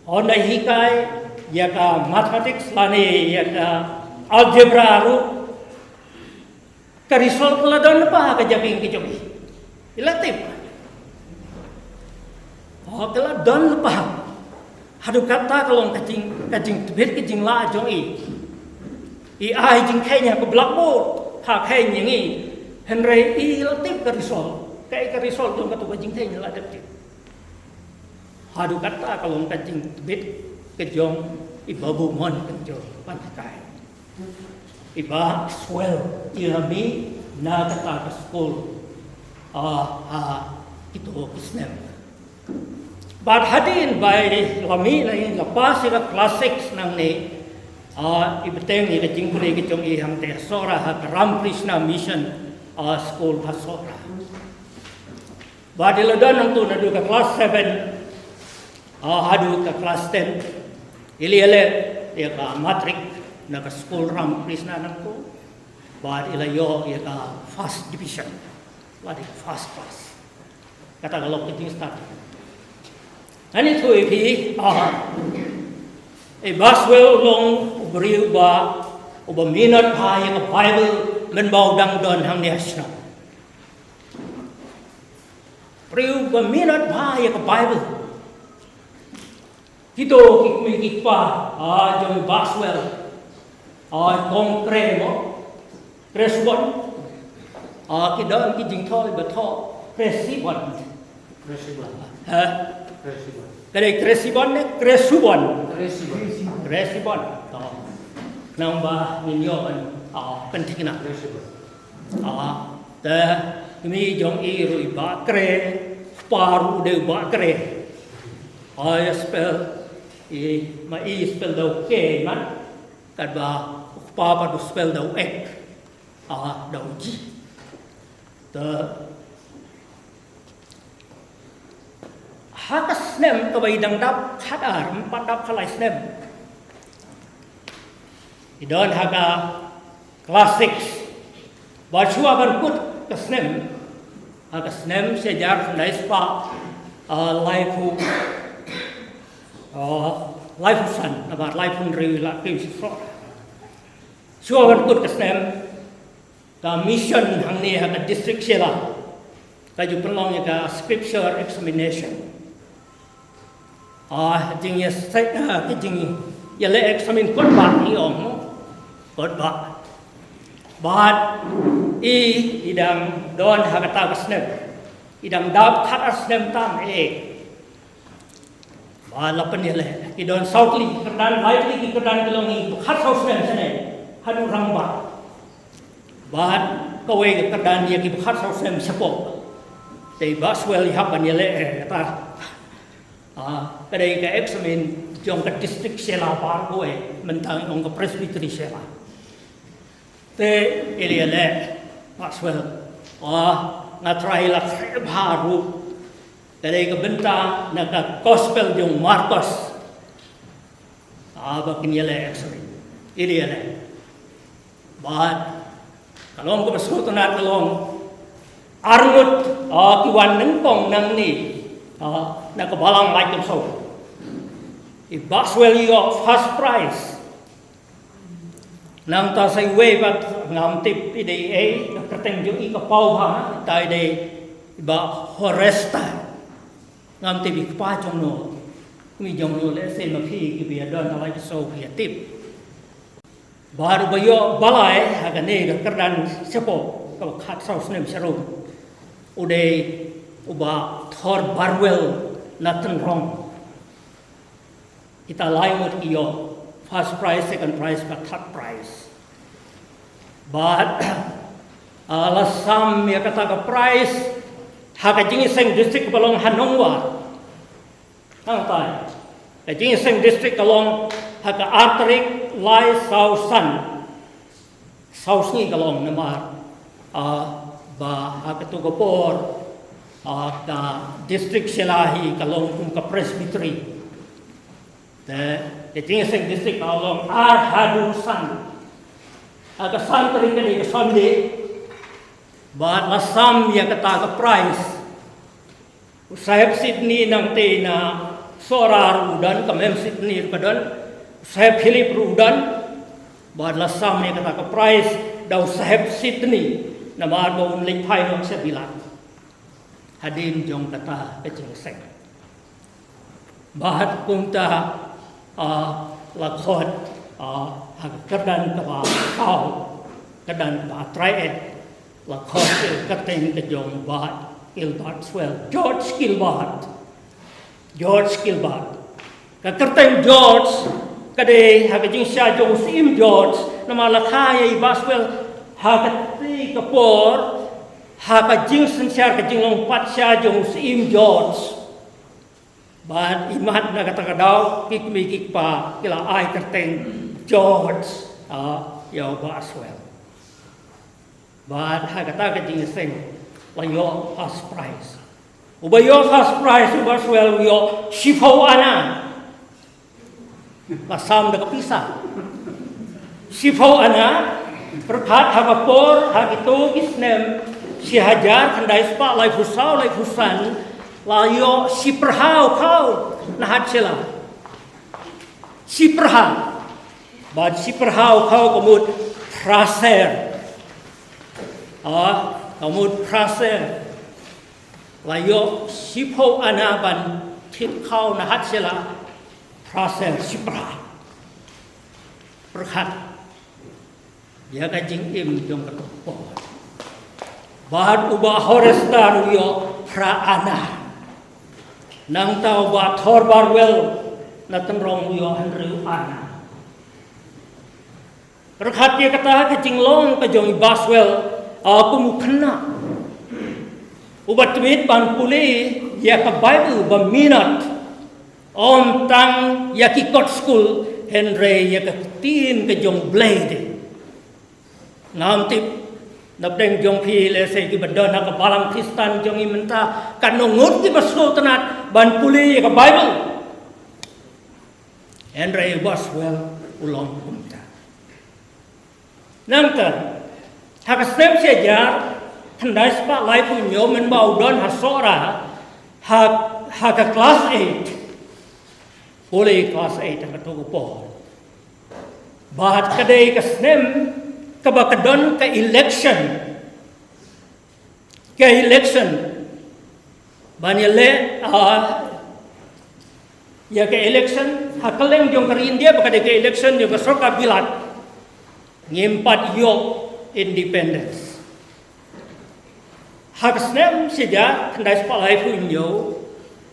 onai hikai ya ka mathematics lani ya ka algebra ru ka result ladon pa ka japing ki jogi ilatip kala don pa hadu kata kalong kajing tebet kajing la jong i ai jing kenya ko blackboard ha khen yang henry ilatip ka result jong ka tu kajing kenya la dep hadu kata kalong kajing tebet kejong Babungon Kenjo pantai iba swell ilami na kata ka school itu kisnem but hadin by lami lain lepas ila classics nang ni ibeteng ni kejing puli kejong ihang te sora ha Ram Krishna Mission school ha sora but iladan nang tu nadu ka class 7 hadu ka class 10 Ili-ili dia ka matrik na ka school Ram Krishna nangko. Bad ilayo dia ka first division. Ladi first class. Kata kalau kita start. Ani tu ipi baswell long beriu ba minat pa yang Bible menbau dang don hang niasna. Beriu ba minat pa yang Bible. Kita kikpa jom baswell konkre mo kresubon kita kijing thoi beto kresibon kadai kresibon ne kresubon namba minyon penting na ta kami jong rui ba kre paru de ba kre spell spell dau ke man kad ba pa du spell dau ek dau ji te hakas nem to bai dang dap khadar empat dap khalai snem idon haga classics ba chua ban kut kasnem haga snem sejar nice pa life life san about life on real la kim so sure wan kut kasnem ka mission hang ni ha district sela ka ju pelong ya ka scripture examination jing ya sai ki jing ya le examine kot ba ni ong kot ba but idam don ha ka ta kasnem idam dap khat asnem tam lapan ni le idon southly kedan lightly ki kedan kelongi khat house nem sene hadu ramba bat kawe kedan dia ki khat house nem sapok te baswell hap ni le ta kadai ka examine jong ka district sela par koe mentang ong ka presbytery sela te ele baswell ngatrai la baru dari kebenta nak gospel jong Marcos bakin yele examen ini yele bat kalong ko masuk tunat kalong arngut kiwan nengkong nang ni nak kebalang like so Baswell yo first prize nang ta sai we bat ngam tip ide kerteng jo i ka pau ha tai de ba horesta ngam te bi pa jong no mi jong no le se ma phi ki bi don ala ki so ki tip baru bayo balai haga ne ga kardan sepo ka khat sau snem sharum ude uba thor barwell natan rong kita lai mot iyo first prize second prize but third prize but ala sam ya kata ka prize haga jingi seng district balong hanongwa tang tai ka jingi seng district along haga arterik lai south sun south ni kalong namar ba haga tu gopor ka district selahi kalong kum ka presbytery the jingi seng district along ar hadu sun haga santering ka ni ka sunday ba lasam ya kata ka price sahib Sydney nang te na sorar udan kamem Sydney kadan sahib Philip udan ba lasam ya kata ka price dau sahib Sydney na mar bo ling phai no se bilat hadim jong kata ke jing sek bahat kumta lakhot kadan ka ba kau kadan ba try lakhot kateng ke jong ba Gilbert swell George Gilbert ka kateng George kade ha ka jing sha jong sim George nama lakha ye baswell ha ka ti ka por ha ka jing sin sha ka jing long pat sha jong sim George ba imat na kata kadau kik mi kik pa kila ai kateng George yo baswell ba ha kata ka jing sing layo first prize ubayo first prize baswell yo shifo ana lasam da kapisa shifo ana perkat hagapor hagito kisnem si hajar kandai spa lai fusan layo si perhau kau nahat sila si perhau bad si perhau kau kemud praser kemud praser layo si po anaban tit kau nahat sila praser si perhau perkat ya kajing im jong katopo bahad ubah horestar yo pra ana nang tau ba thor barwell na tamrong yo Andrew ana perkat ya kata kajing long kajong baswell aku mukna ubat mit ban puli ya ka Bible ba minat om tang ya ki kot school Henry ya ka tin kajong blade ngam tip napdeng jong phi le se ki badon ka balang Kristen jong imenta kanungut ki baso tanat ban puli ka Bible Henry Boswell ulong kumta nangta hak step sejar tandai spa lai pu nyo men bau don hasora hak class 8 boleh class 8 ka to po bahat kadai ka snem ka bakadon ka election banyale ya ka election hakaleng jong ka India bakadai ka election yo ka soka bilat ngimpat yo independence hak snem sejak tandai spalai punyo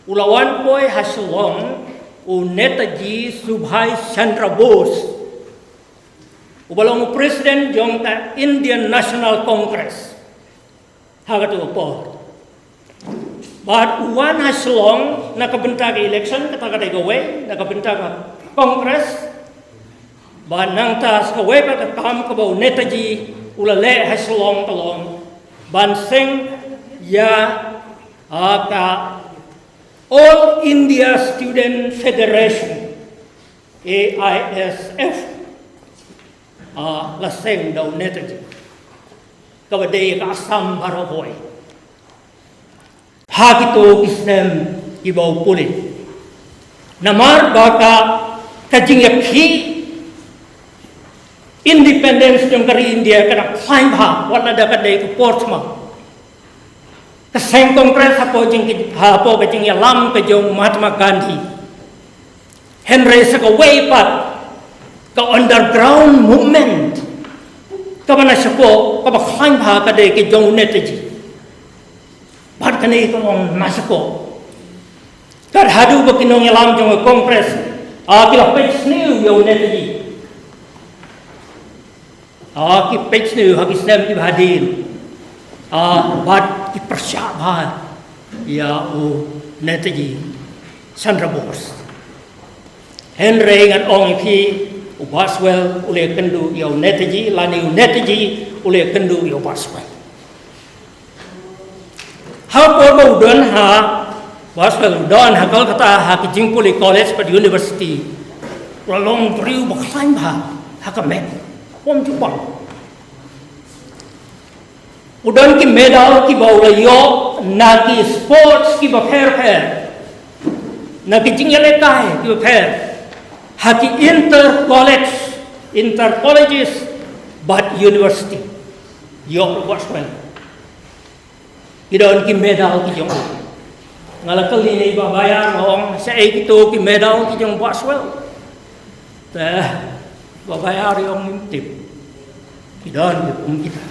ulawan boy haslong u Netaji Subhas Chandra Bose ubalong presiden jong ka Indian National Congress hagatu po but uwan haslong nakabenta ka election kata gawe nakabenta ka Congress ba nang tas ka we ka kam ka ba Netaji ulale haslong talong banseng ya ka All India Student Federation AISF laseng daw Netaji kabadai ka Assam Barahoy hagito kisnem ibaw puli namar baka kajing yakhi independence jong kari India kana climb ha wala da kadai ko Portsmouth Kaseng kongres hapo ke jing yalam ke jong Mahatma Gandhi. Henry saka way pat ka underground movement. Ka mana sako ka ba khain bha ka de ke jong Netaji. Pat kani ko ong nasako. Kad hadu ba kinong yalam jong kongres kila page new yo Netaji. Ki page new hagi snem ki hadir. Bat ki persyabha ya Netaji Chandra Bose. Henry ngan ong ki Boswell ule kendu yo Netaji lani Netaji ule kendu yo Boswell. Ha po ba udon ha Boswell udon ha Kolkata ha ki Jingpuli College but University. Long priu bakhlain ba ha ka mek pom chu bang. Udon ki medal ki baula yo na ki sports ki ba pher na ki jingle kai ki ba pher haki inter colleges but university yo Boswell idon ki medal ki jong ngalakal ni ba bayar ngong sa ekito ki medal ki jong Boswell ta ba bayar yung tip idon ki kita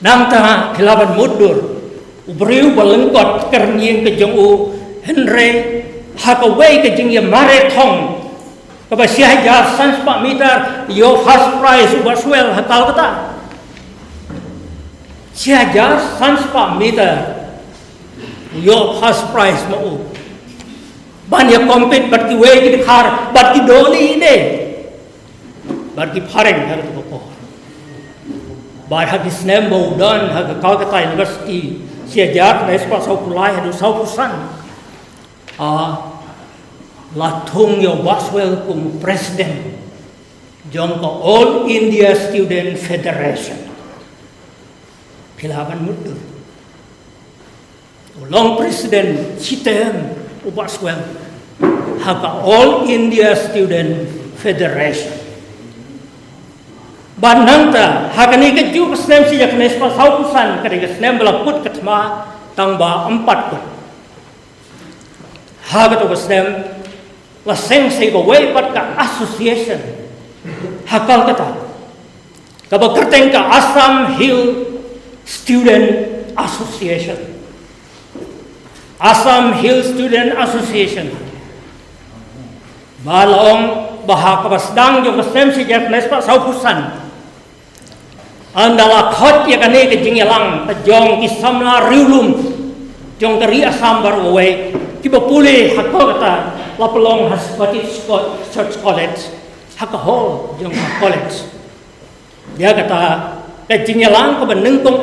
nang ta khilaban mudur ubriu balengkot kernyeng ke jong Henry hakaway ke jing ya marathon kaba sihajar sans pak meter yo first prize Boswell hakal kata sihajar sans pak meter yo first prize mo ban ya compete bat ki way ki khar bat ki doli ide bat ki phareng har to ko bar ha ki snem bo dan ha Calcutta University sihajar na spa sau pulai hadu sau pusan latung yo Boswell kum president jong ko All India Student Federation khilaban mudur long president sitem Boswell haka All India Student Federation bananta hakani ke ju snem si jak nespa saukusan kare snem bala put katma tangba 4 put haga to snem la seng se go way pat ka association hakal kata ka ba kerteng ka Assam Hill Student Association balong bahak basdang jo snem si jak nespa saukusan andala khot ya kane ke jingyalang tajong kisamla riulum jong kari Assam bar way kiba pule hakal kata lapelong Haspati Church College haka hall jong college dia kata ke jingyalang ko benengkong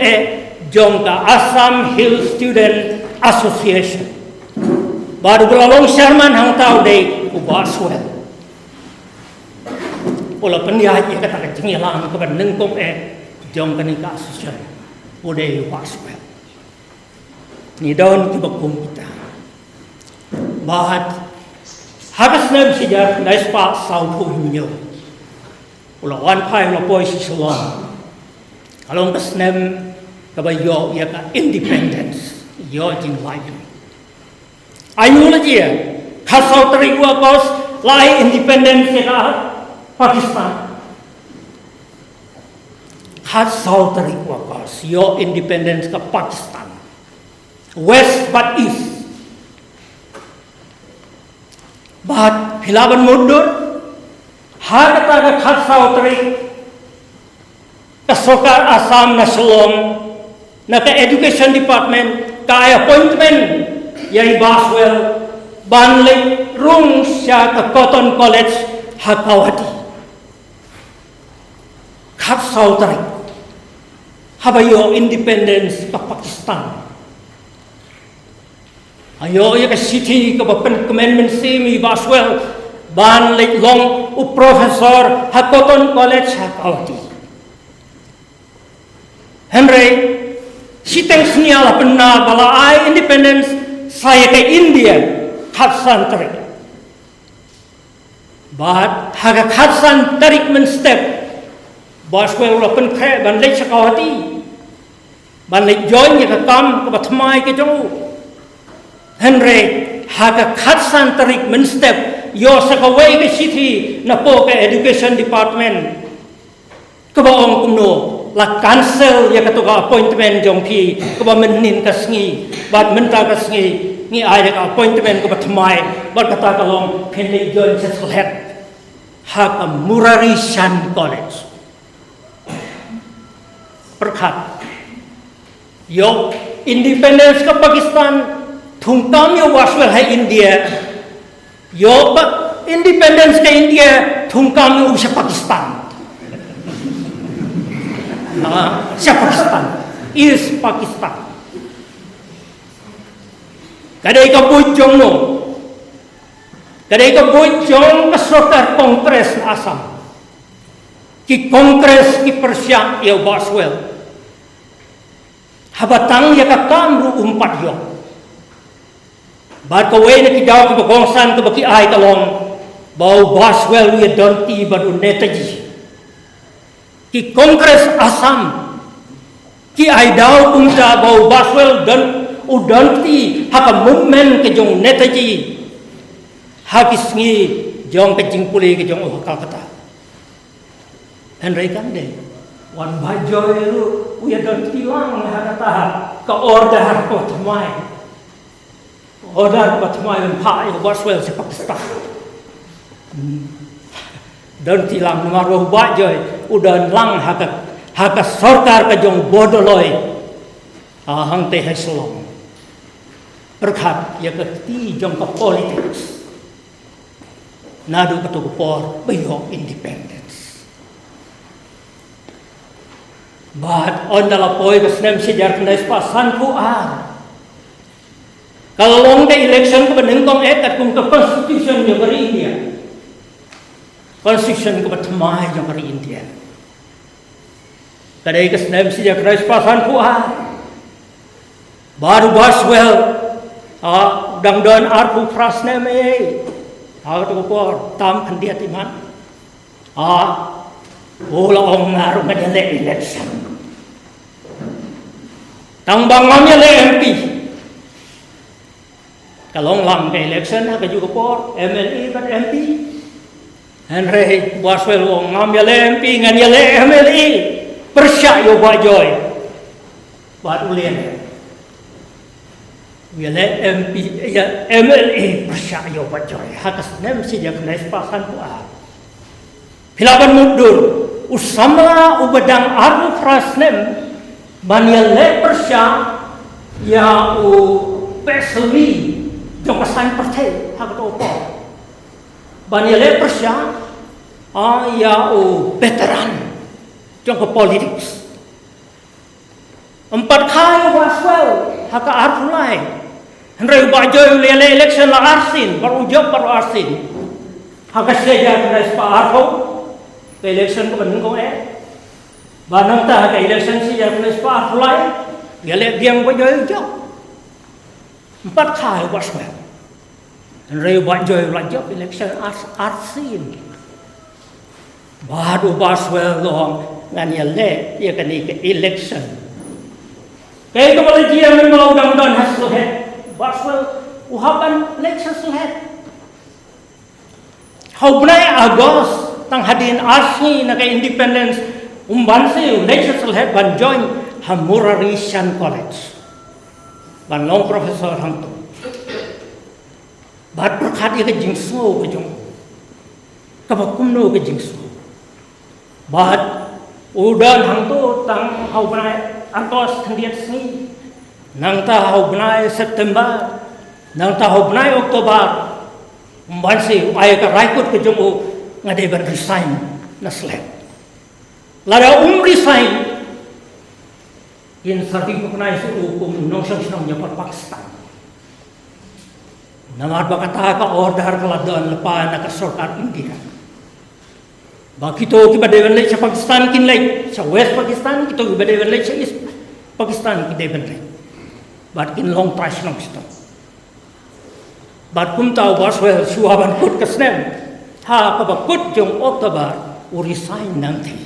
jong ka Assam Hill Student Association baru belalong Sherman hang tau de Boswell ola pendiah dia kata ke jingyalang ko benengkong jong kanika association ode Boswell ni daun kiba kum kita bahat habis nem sejak naispa saupu himnyo ulah wan pai ulah poi sisuan kalau kesnem kabayo ya ka independence yo jing lai ayu lagi ya khasau terigua kos lai independence ya Pakistan khasau terigua kos yo independence ka Pakistan west but east bahat hilaban mundur hakata ka khasau teri kasokar Assam na Shillong na ka education department ka appointment yai Boswell banlik rung siya ka Cotton College Hakawati khasau teri habayo independence ka Pakistan ayo ya ka city ka bapen commandment semi Boswell ban lek long professor ha Cotton College Hakawati Henry siteng snial penna bala ai independence saya ke India khatsan tarik but haga khatsan tarik men step Boswell lapen khe ban lek Hakawati ban le join ya kam ka bathmai ke jo henry haga khatsan tarik men step yo sakawai ke city na po ke education department ka ba ong kumno la cancel ya ka to ka appointment jong phi ka ba menin ka sngi bat menta ka sngi ni ai ka appointment ka bathmai bat kata ka long phen le join se slet ha ka Murari Shan College perkhat yo independence ka Pakistan thungtam yo waswel hai India yo independence ka India thungtam yo sa Pakistan sa Pakistan is Pakistan kadai ka bujong no kadai ka bujong ka Sarkar Kongres Assam ki Kongres ki Persia yo waswel habatang ya ka kamru umpat yo bad ko way na kidaw ki bagongsan ko baki ay talong bau baswel we donti badu netaji ki Kongres Assam ki ay daw kumta bau baswel dan udonti haka movement ke jong netaji hakisngi jong ke jingpuli ke jong Calcutta Henry Kande wan bajoy lu uya donti lang hakata ka order ko tmai order ko tmai ben pa yo baswel se Pakistan donti lang maro bajoy udan lang haka sarkar ka jong bodoloi hang te heslong perkhat ya keti jong ka politics nadu ka to por bayo independence but on the lapoy ka snem si jar knes pasan ku kalau long the election ko beneng kong etat kung ka constitution yo kari India constitution ko batmai yo kari India kadai ka snem si jar knes pasan ku baru baswel dangdan arpu prasne me to por tam khandiat iman bola ong ngaru ngale election tang bangamnya le MP kalau lang ke election ka juga por MLA kan MP Henry baswel ong ngamya le MP nganya le MLA persya yo bajoy bat ulien Wile MP ya MLA persya yo bajoy hakas nem si jak nes pasan ku Pilaban mudur usamla ubedang arbu frasnem banial le persya ya u pesli jong pasan pertai hak to po banial le persya ya u veteran jong politics empat kali waswel haka arfulai Henry bajoy lele election la arsin baru job baru arsin haka seja kena spa arho election ko benung ko banang ta haka election si jar kena spa arfulai lele biang bajoy job empat kali waswel Henry bajoy la job election arsin baru waswel long ngan yele ya kani ke election kaya ko pala jiya men mau dang hasil het baswel uhaban election suhet haubnai agos tang hadin asni na kay independence umbansi election suhet ban join Murari Shan College ban long professor hang to bat perkhat ye ke jingso ke jong kabakumno ke jingso bat udan hang to tang haubnai antos khandiat sni nang ta haubnai September nang ta haubnai Oktober umbansi ay ka raikut ke jong ngade ber resign na slap lara resign in sarti ko kunai su hukum nong sang nya Pakistan namat bakata ka order kaladan lepa na ka sarkar India bakito kibadewan le sa Pakistan kinlay sa West Pakistan kito kibadewan le sa East Pakistan kidewan le bat kin long price long stop bat kum tau baswel suaban kut kasnem ha ka bakut jong Oktober u resign nanti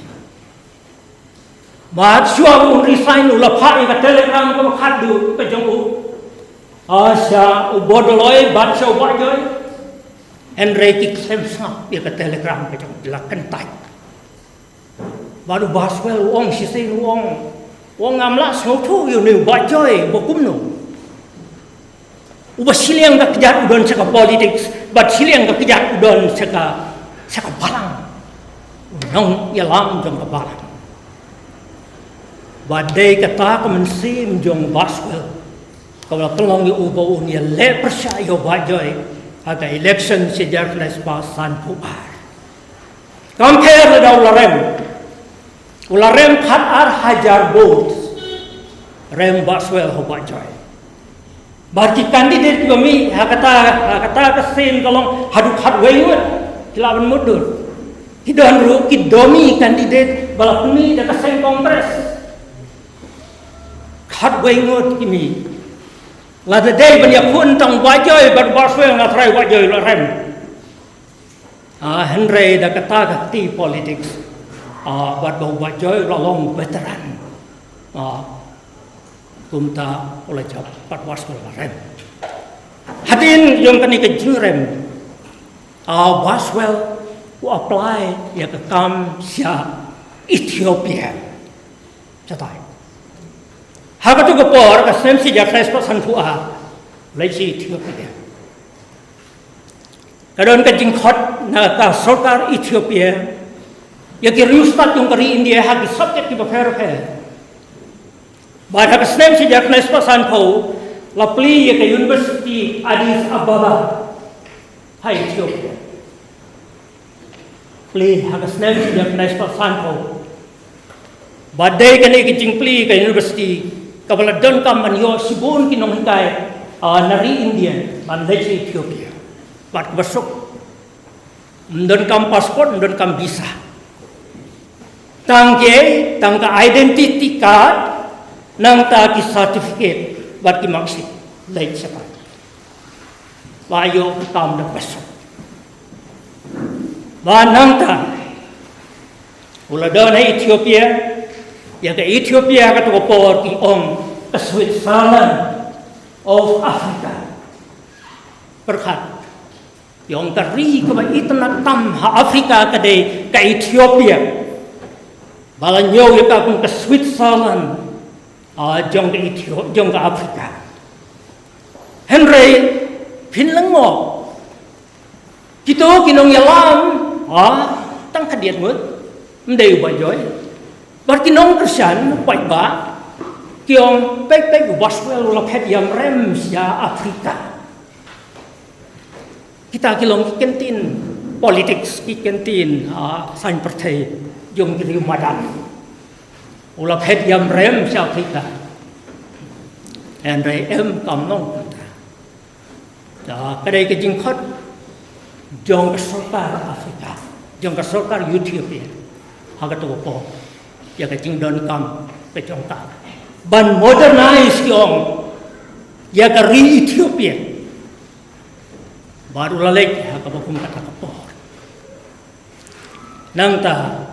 Mat syua resign ula phai ka telegram ka khadu ka jong u. Asya ubodoloi bat syau bat joy. Henry ki sem snap ya ka telegram ka jong lakan tai. Baru Boswell wong si sei wong amla snow tu you ni bat joy bokum no. Uba siliang ka kejat udon saka politics, bat siliang ka kejat udon saka balang. Nong yalam jong ka balang. Badai kata ka mensim jong Boswell. Kalau tolong you uba unia le percaya bat joy aga election sejar lespa san puar. Compare dengan ularem khat ar hajar votes. Rem Boswell ho bat joy. Bagi kandidat kami kata kesin kalau haduk hadwayut kilawan mudur. Kidan ru kidomi kandidat balap ni dah kesin kongres. Hadwayut kimi. Lada day banyak pun tang bajoy bar Boswell ngatrai bajoy rem. Henry dah kata ti politics. Buat bau bajoy lalong veteran. Kumta oleh cepat Boswell rem. Hadin yang kini ke jurem. Boswell who apply ya ke kam sia Ethiopia. Catai. Haga tu kepor ke sem si jakres pasan pua. Lagi Ethiopia. Kadon ke jingkot na ka sarkar Ethiopia. Ya ke riustat yung kari India hagi subject ki bafer. Baada kesem sejak nespa sanpo lapli ya ke University Addis Ababa hai Ethiopia. Pli hakasnem sejak nespa sanpo. Badai kene ke jingpli ke University kabala don kam manyo sibun kinong hingkai nari Indian bandai Ethiopia. Bad besok don kam pasport don kam visa. Tangka identity card nang ta ki certificate bat ki maksud lain sepat bayo tam de besok ba nang ta uladon Ethiopia ya ke Ethiopia ka to por ki ke Switzerland of Africa berkat yang teri ke itna tam ha Afrika ka de ka Ethiopia balanyo ya ka ke Switzerland jong ke Ethiopia, jong ke Afrika. Henry pinlengo. Kita kinong yalam, tang kadiat mut, mendai bajoy. Bar kinong Kristen pai ba, kiong pek Boswell lapet yang rem sia Afrika. Kita kilong kentin politics kentin san partai jong kiri madan. Ulah pet yang rem sia Afrika. Henry kam nong kontra. Kadai ke jingkot jong ke sarkar Afrika, jong ke sarkar Ethiopia. Haga to ko. Ya ke jing don kam ke jong ta. Ban modernize kiong ya ke ri Ethiopia. Baru lalek haga bakum kata ko. Nang ta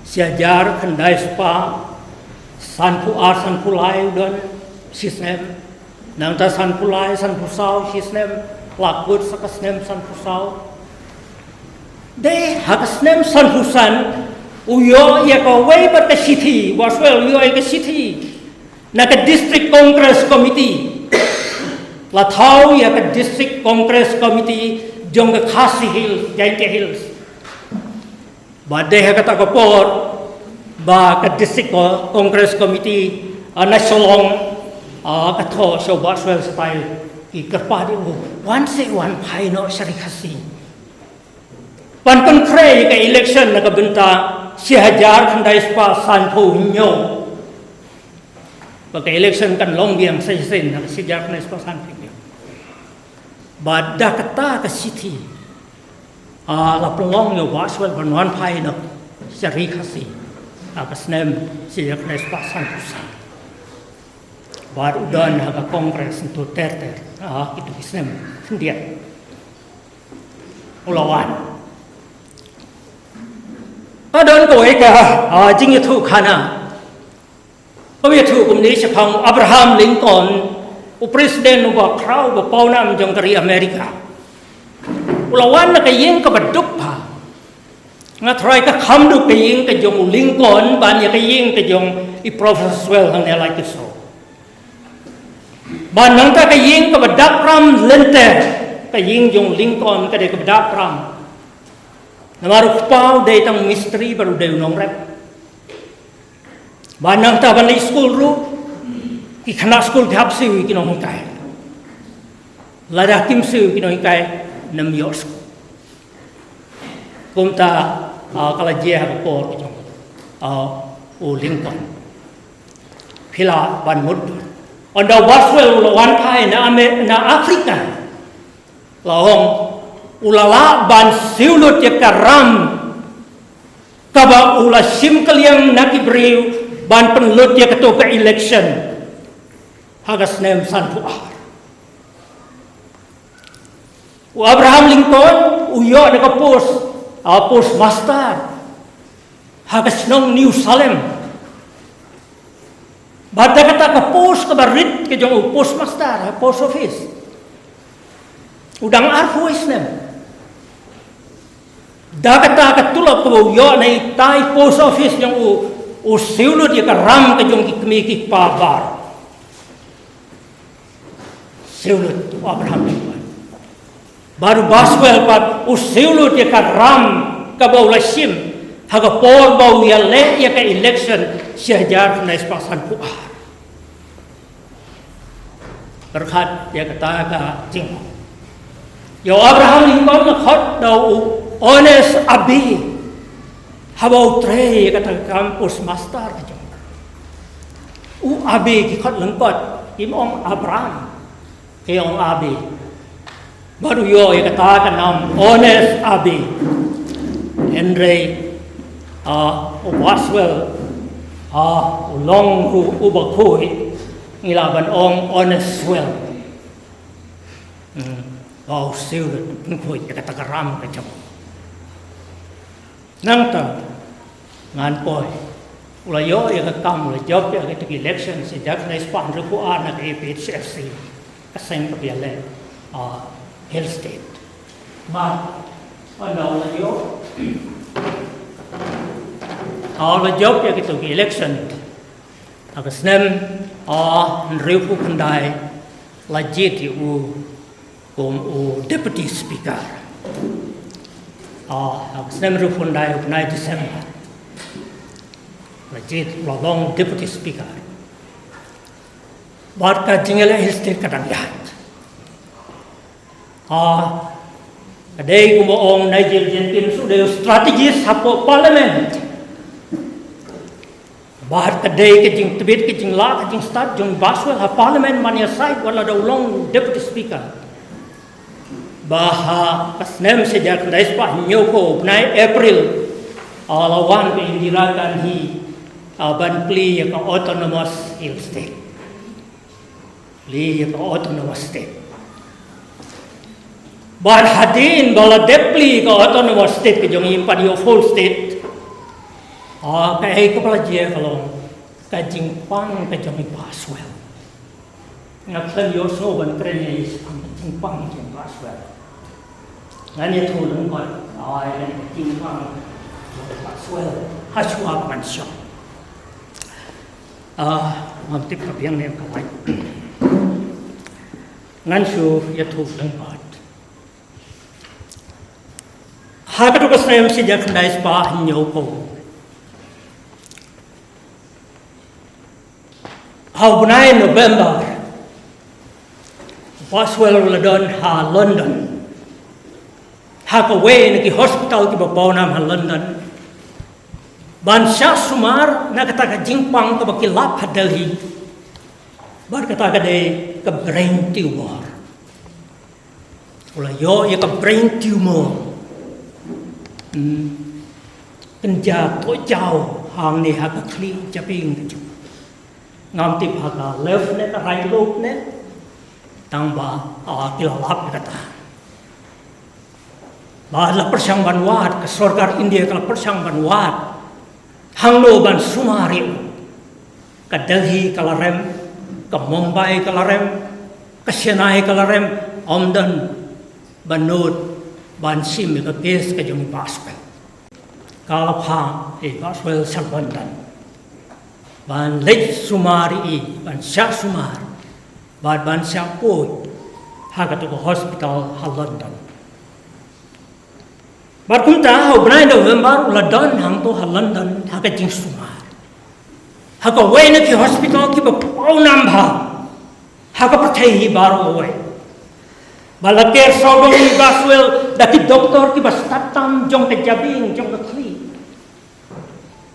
siajar kendai spa sanpu lai don sistem nangta sanpu lai sanpu sau sistem lakut sakasnem sanpu sau de hakasnem sanpu san uyo ya ko way but the city Boswell uyo ke city na ke district congress committee la thau ya ke district congress committee jong ke Khasi Hills Jaintia Hills badai kata kapor ba ke district congress committee nasional katho so Boswell style ki kerpadi one say one pai no syarikasi pan kon kre ke election na kabenta si hajar khandai spa sanpo nyo ba ke election kan long biang sen na si hajar khandai spa sanpo nyo ba da kata ke city la pelong yo Boswell ban pai no syarikasi akas nem si hajar khandai spa sanpo baru dan haga kongres untuk terter itu kisnem sendiri ulawan Adon ko eka jing itu kana. Kami itu kumni sepang Abraham Lincoln, presiden ubah crowd berpaunam jong dari Amerika. Ulawan nak yang kebeduk pa. Ngatrai ka kamdu ka yang ka jong Lincoln banyak ka yang ka jong I Professor hang nelai kiso. Ban nang ta ka yang kebedak ram lente ka yang jong Lincoln ka de kebedak ram. Namaru pau de tang misteri baru de unong rep. Banang ta ban school ru ki khana school thap siu ki nong kai. Lada kim siu ki nong kai nam yos. Kum ta kala je ha ko ki jong o Lincoln. Phila ban mut. Onda Boswell lawan kai na Afrika. Lahong ulala ban siulut ya karam kaba ula sim kaliang nakibriu ban penlut ya ketua election hagas nem santu Abraham Lincoln uyo ada post master hagas nong New Salem bada kata ke post ke barit ke jong post master post office udang arfuis nem Dakata katulak ko yo na itay post office yang u siulo dia karam ka jong kikmiki pabar. Siulo Abraham Lincoln. Baru Boswell pat u siulo dia karam ka baulasim haga por bau ya le ya ka election syajar na espasan puah. Berkat dia kata ka jing. Yo Abraham Lincoln khot dau honest abi habau tre kata kampus master kajo abi ki khot lengkot im ong Abraham ke ong abi baru yo kata kanam honest abi Henry Boswell long ru ubakoi ngilaban ong honest well siu pun kata karam kajo nang ta ngan poi ulayo ya kam la job ya ke election se jak na span ru ko ana ke PHFC kaseng ka biale Hill State ma ana ulayo la job ya ke election agas nem ru ku kandai legit u deputy speaker Snem Rufundai of 9 December. Legit long deputy speaker. Barka jingela Hill State kadangyan. Kadai kumo ong Nigerian team sudah strategis hapo parliament. Bahar kadai kejing tebit kejing la kejing start jung Boswell ha parliament mania side wala da long deputy speaker. Baha kasnem sejak dari Spanyol nai April lawan ke Indira Gandhi ban pli ke autonomous Hill State pli ke autonomous state bar hadin bala depli ke autonomous state ke jong impan yo full state kai kepala je kalau kajing pang ke jong Boswell ngapsan yo so ban krenye jing pang jong Boswell ngani thu lung kon ai jing pang Boswell haswa mansyo mamtik kapiang ne kalai ngan su ya thu lung kon ha ka to kasem si jak nai spa nyo ko ha bunai November Boswell ladon ha London Hakaway naki hospital ki babaw nam han London ban sya sumar na kata ka jingpang ka bakilap ha Delhi bar kata ka de ka brain tumor ula yo ya ka brain tumor kenja to jauh hang ni ha ka kli japing ngam tip ha ka left ne ka right loop ne tang ba kilalap kata Bahla persang banwat ke sorgar India kala persang banwat hangno ban sumari ke Delhi kala rem ke Mumbai kala rem ke Chennai kala rem omdan banut ban sim ke base ke jung baswell kala pha baswell salwandan ban lej sumari ban syak sumar ban syak poi hagatu hospital ha London. Barkum tahu benar November London hang tu London haga jing sumar. Haga wena ki hospital ki bapau nambha. Haga perthai baru away. Balaker sobong ni baswell daki doktor ki bastatam jong te jabing jong te kli.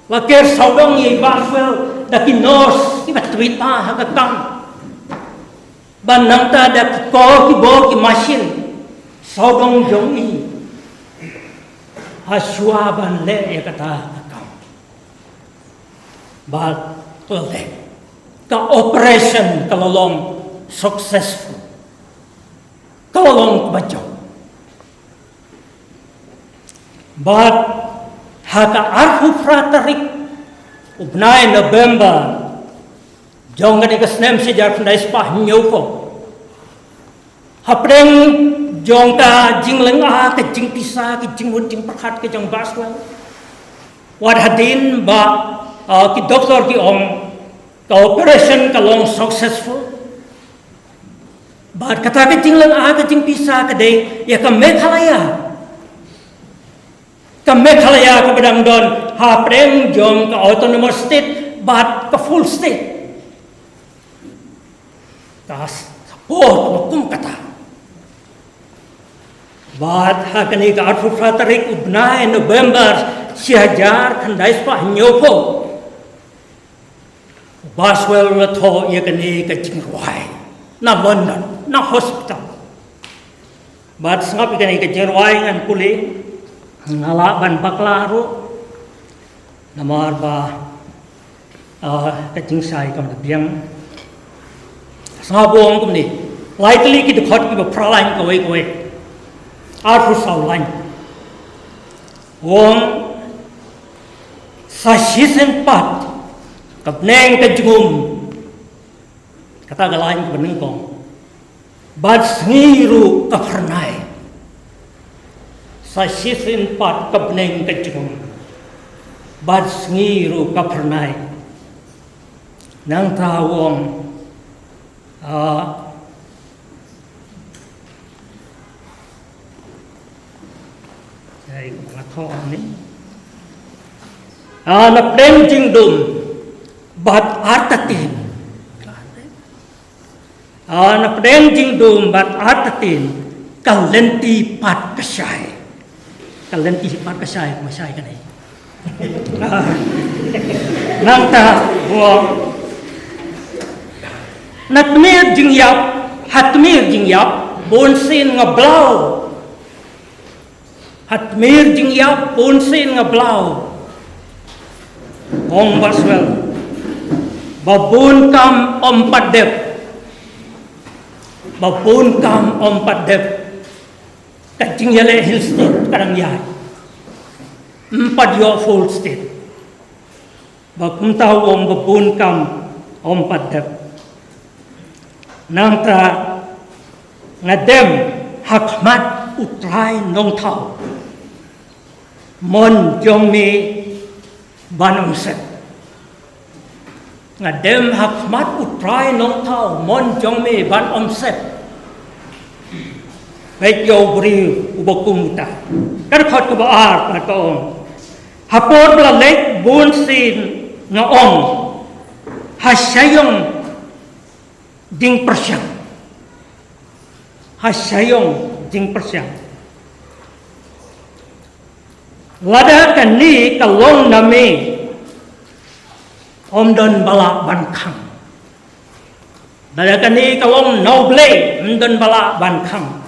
Laker sobong ni baswell daki nurse ki batwita haga tam. Banang ta daki ko ki bo ki machine sobong jong i. Haswaban le ya kata kau. But perfect. Ka operation kalolong successful. Kalolong baca. But haka arhu fratarik ubnai November jong ni kasnem sejar kandai spah nyoko. Hapreng jong ka jing leng ke jing pisa ke jing mun jing perhat ke jong baswell wat hadin ba ki doktor ki om ka operation ka long successful ba kata ke jing leng ke jing pisa ke de ya ka Meghalaya ka bedang don ha prem jong ka autonomous state ba ka full state tas support kum kata Bat hakani ka arfu fratarik ubnai November sihajar kandai spah nyopo. Baswell rato yakani ka jingwai. Na London, na hospital. Bat sangap ikani ka jingwai an kuli. Ngala ban baklaro. Namar ba ka jingsai kam biang. Sangabong kum ni. Likely ki dekhot ki ba pralain kowe. Arfu saulan wong sa sisen pat kapneng kajungum kata galain beneng kong bad sengiru kapernai sa sisen pat kapneng kajungum bad sengiru kapernai nang tawong Napdem jingdum bat artatin. Napdem jingdum bat artatin kalenti pat kasai. Kalenti pat kasai masai kan ni. Nang ta buang. Natmir jingyap, hatmir jingyap, bonsin ngablau. Hatmir jingyap ponsin ngablau. Ong baswell. Babun kam ompadep. Babun kam ompadep. Kacing yale hill state karang yai. Empat yo full state. Bakum tahu om babun kam ompadep. Nang tra ngadem hakmat utrai nong tau. Mon jong mi ban set ngadem hakmat utrai nong tau mon jong mi ban set baik yo beri ubakum ta kar khot ko baar na ko hapor bla lek bun sin nga ong hasyayong ding persyang hasyayong ding persyang lada kani kalong nami omdon bala bankang lada kani kalong noble omdon bala bankang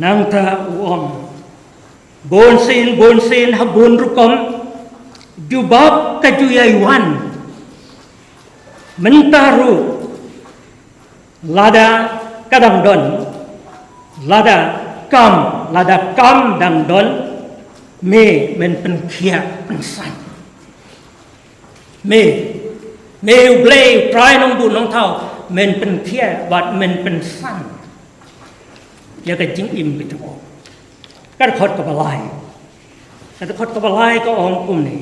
nang ta uong bonsin habun rukom jubab kajuyaywan mentaru lada kadangdon lada kam lada kam dang don me men pen kia pen san me ublei try nong bu nong thau men pen kia bat men pen san ya ka jing im bi tu ka khot ka balai ka khot ka balai ka ong kum ni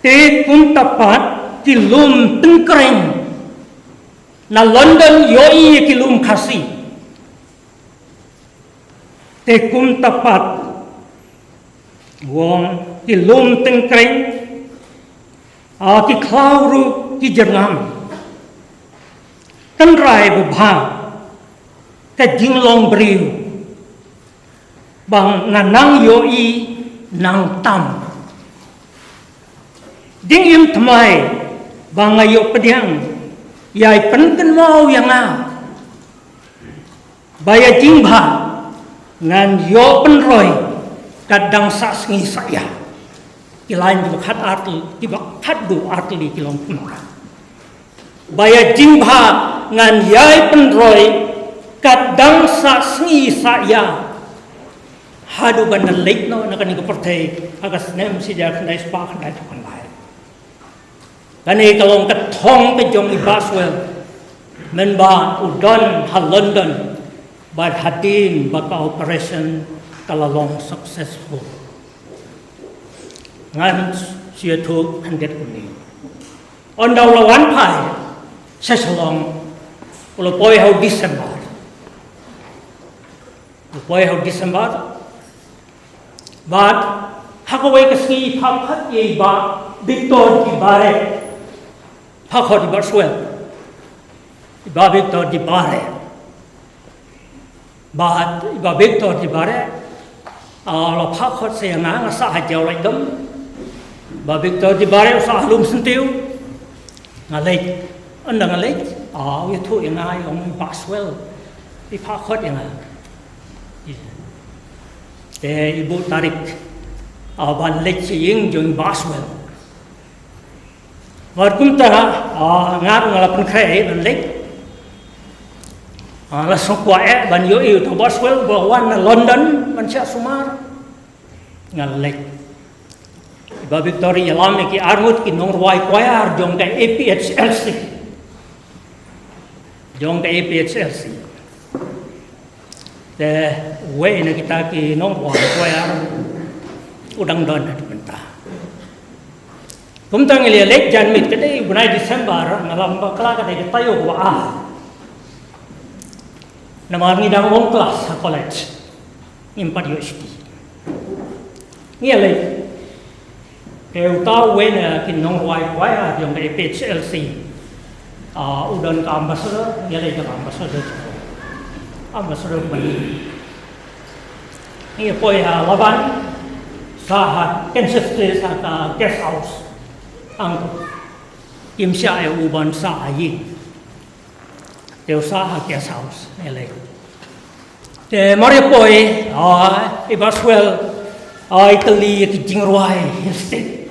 te kum tapat ki lum teng kreng na London yoi ki lum khasi te kum tapat wong ki lum teng kreng ki khlau ru ki jangam tan rai bu bha ka jing long briu bang na nang yoi nang tam ding im thamai bang ayo pediang yai pen kan mau yang a baya jing bha ngan yo pen roi kadang sa sngi saya kilain di khat arti di khat du arti di kilong pun baya jing bha ngan yai pen roi kadang sa sngi saya hadu ban lek no na kan ko perthai agas nem si ja kan dai spa kan dai kan lai kani kalong ka thong ka jong i Baswell men ba udon ha London but hadin ba ka operation kalalong successful ngan sia thu kan det kun ni on daw la wan pai sa salong ulo poi how December but hakawai ka ski phap khat ye ba Victor di bare phakho di Baswell ba Victor di bare ba Victor di bare lo phakho se nga sa ha jaw lai dum ba Victor di bare sa lum sentiu nga lek anda nga lek ye thu nga ong Baswell di phakho nga te ibu tarik ban lek sing jong Baswell war kum ta ngar ngala pen khai ban lek la sokwa ban yo yu to Baswell ba wan London ban cha sumar ngal lek ba Victoria lam ki armut ki nong rwai kwayar jong ka APHLC te we na kita ki nong rwai kwayar udang don na benta kum tang ile lek jan mit kede bunai December ngalam ba kala kade tayo wa namar ni dang wong class college impat university ngia le ke uta we na kin nong wai kwai yong de PHLC udon ka ambassador ngia le ka ambassador bani ngia poi laban sahat Kansas City sa guest house ang im sha e uban sa yi teu sa guest house ele te mari poi i Baswell Italy ki jingruai hilsted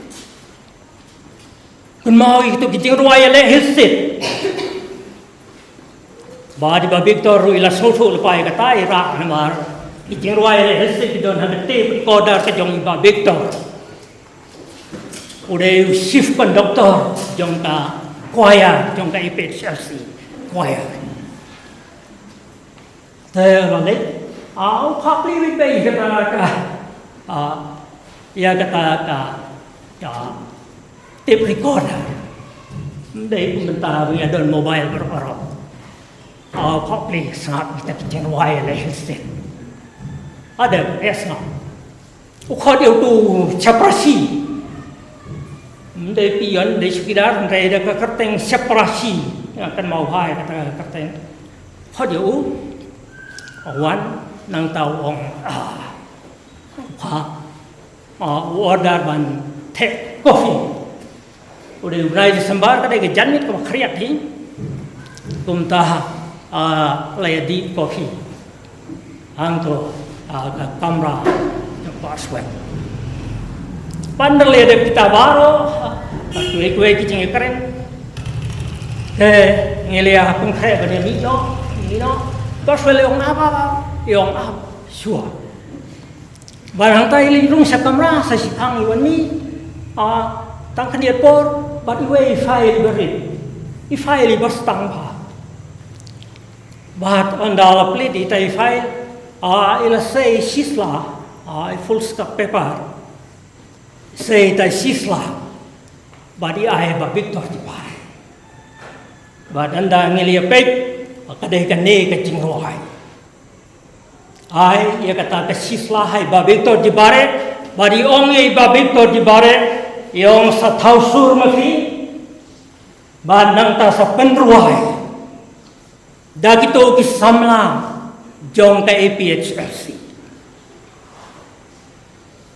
kun mau itu ki jingruai ele hilsted ba di ba Victor ru ila sofu lepai kata ira namar Ijing ruai le hese don habete kodar ke jong ba Victor udah shift conductor jong ka choir jong ka IPHLC choir te rale au khapli wi be ka ya kata ka tape recorder dei bentar wi adon mobile berapa au khapli sangat kita ijing ruai le hese ada esna ukho deu tu chaprasi de pion de sekitar de ka kerteng chaprasi akan mau hai kata kerteng kho deu wan nang tau ong order ban te coffee udah mulai disembar kada ke janit ko kriat hi kumta lady coffee angto ka kamera yang Baswell pandal le kita baro kue kicing keren ke ngelia pun kaya bani mino Baswell yang apa yong sure barang tay lirung sa kamera sa sikang iwan mi tang kaniat por but iwe ifai berit ifai libas tang pa but andala plate itai file ila say sisla full stop paper say itai sisla but I ba Victor di pa but anda ngilia pek kadai kane ka jingrohai ai ya kata ka sisla hai ba Victor di bare bari ong ei ba Victor di bare yong sa thausur mafi ba nang ta sa penruai dagito ki samla jong ka APHRC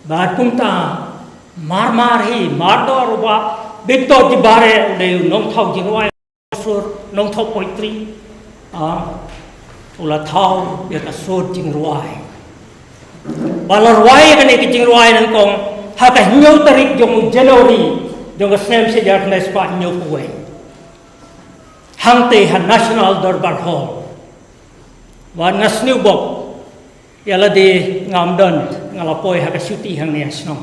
ba punta mar hi mardor ba Victor di bare de nong thau jingwai sur nong thau poetry ula thau ya ka sur jingwai balarwai ka ne ki jingwai nang kong ha ka nyau tarik jong January jong ka sem se jar na spa nyau kuai hangte han National Darbar Hall wan ngasniu bok yala de ngamdon ngalapoi ha ka syuti hang ne asno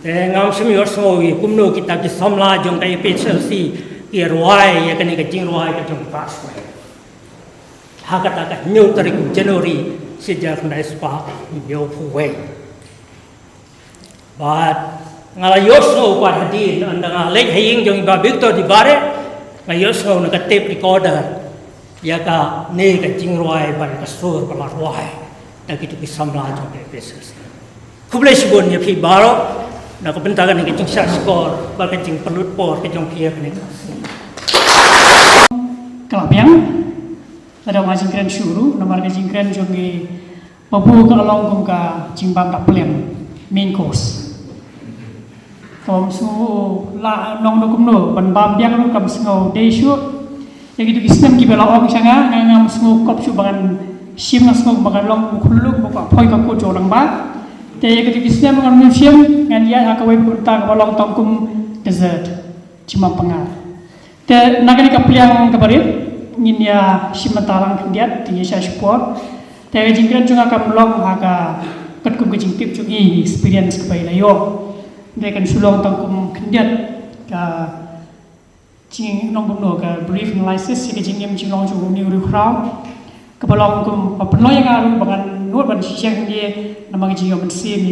te ngam semi orso wi kumno kita ki samla jong kai PHLC ki ruai ya kan ka jing ruai ka jong pas ha ka ta ka nyau tarik January sejar na spa nyau kuai but ngala yosno par hadin anda ngalek haying jong ba Victor di bare ngayosno na ka tape recorder ya ka ne ka jingruai ban ka sur pala ruai na kitu ki samla jong ke peses kuble sibon ya phi baro na ko bentagan ni jing sa skor ba ka jing pelut por ke jong pia ni kalapiang ada ngajing keren syuru nomor ngajing keren jong ke babu ka along kum ka jingbang ka plem main course kom su la nong no kum no ban bam biang no kam sngo de shu ya gitu kisnem ki bela ong sanga ngam sngo kop shu bangan sim na sngo bangan long khuluk mo ka phoi ka ko jorang ba te ya gitu kisnem ngan museum ngan ya ka wai punta ka long tong kum desert cima pengar te nagani ka pliang ka barit ngin ya simatalang kendiat tinggi sa support te jingkran junga ka long ha ka kat kum jing tip chung i experience ka bai la yo mereka sulong tangkum kendiat ka jing nong kum no ka briefing license si ka jing yam jing long chu ni ru khrau ka balong kum pa pno yang aru bangan nuat ban siang dia nama jing yam se mi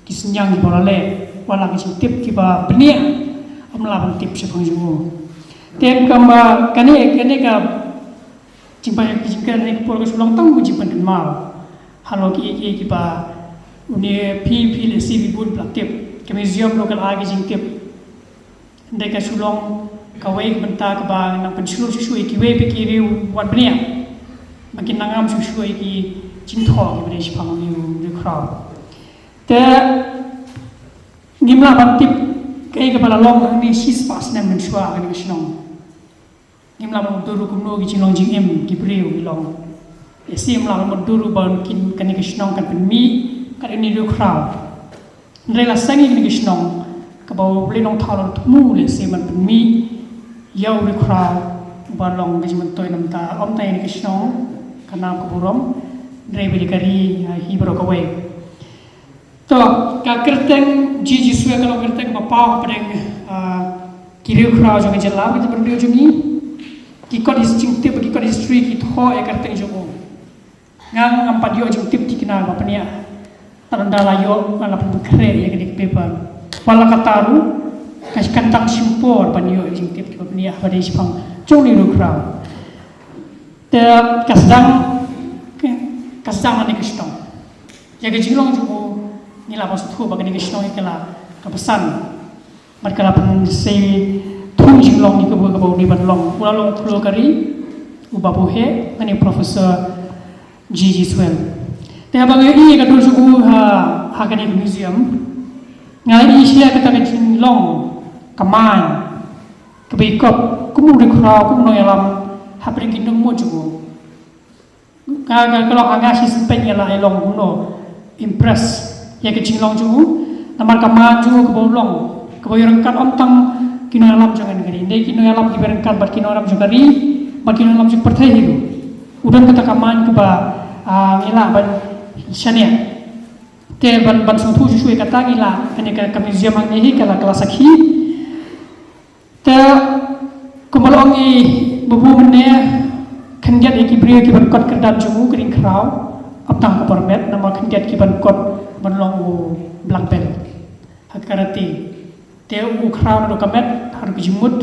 ki senyang di borale wala ki tip ki ba benia amla ban tip se phang ju tem kamba kane ka jing pa jing kan ni por ka sulong tang ku jing pan mal halo ki ba uni pi le si bi bud blak tip ke museum local agi jing tip ndai ka sulong ka wei benta ka ba nang pensulu su ki wei pe ki riu wat bnia makin nangam su ki jing tho ki bri si phang ni de khrau te ngimla ban tip kai ka bala long ni sis pas na men shwa ka ni snong ngimla mo duru kum no ki jing long jing em ki priu ki long sim la mo duru ban kin kan ni snong kan pen mi kan ni ru khrau rela sangi ni kisnong ka ba le nong thalo mu le se man mi yau ri khrau ba long ga jiman toy nam ta om tai ni kisnong kana ko burom re bi kari hi bro ka we to ka kerteng ji suwe ka lo kerteng ba pa preng ki ri khrau jo ga jela ba ban ri jo ni ki ko distinctive ki ko history ki tho e kerteng jo ko ngang am pa dio jing tip ti kina ba pania tarandala yo ala pun kre ya kedik paper wala kataru kas kantang simpor panio jing tip ko ni apa dei sipang choni ru krau te kasdang ani kistong ya ke jilong ju ni la bos thu ba ke ni kistong ikala ka pesan mat kala pun se thung jilong ni ko bo ni ban long ula long pro kari u babu he ani professor Gigi Swell te abang ini ka dul suku ha ka ni museum ngai ni sia ka ta jin long kaman ka be kop kumu de khrau kumu no yalam ha pri kin mo jugo ka kalau anga si pen yala long kuno impress ya ke jin long jugo namar kaman jugo ka bolong ka bo yang kan om tang kino yalam jangan ngari ne kino yalam ki berangkat bat kino yalam jugari bat kino yalam jug perthai hidu udan kata kaman ke ba ngila ban shania te ban sung thu shui kata ngila ane ka museum ang ni kala kelas sakhi te kumalong i bubu mene khanget ki brio ki ban kot kerdat jumu kring kraw aptang ko permet nama khanget ki ban kot ban long blank bel hakarati te u kraw no kamet har ki jumut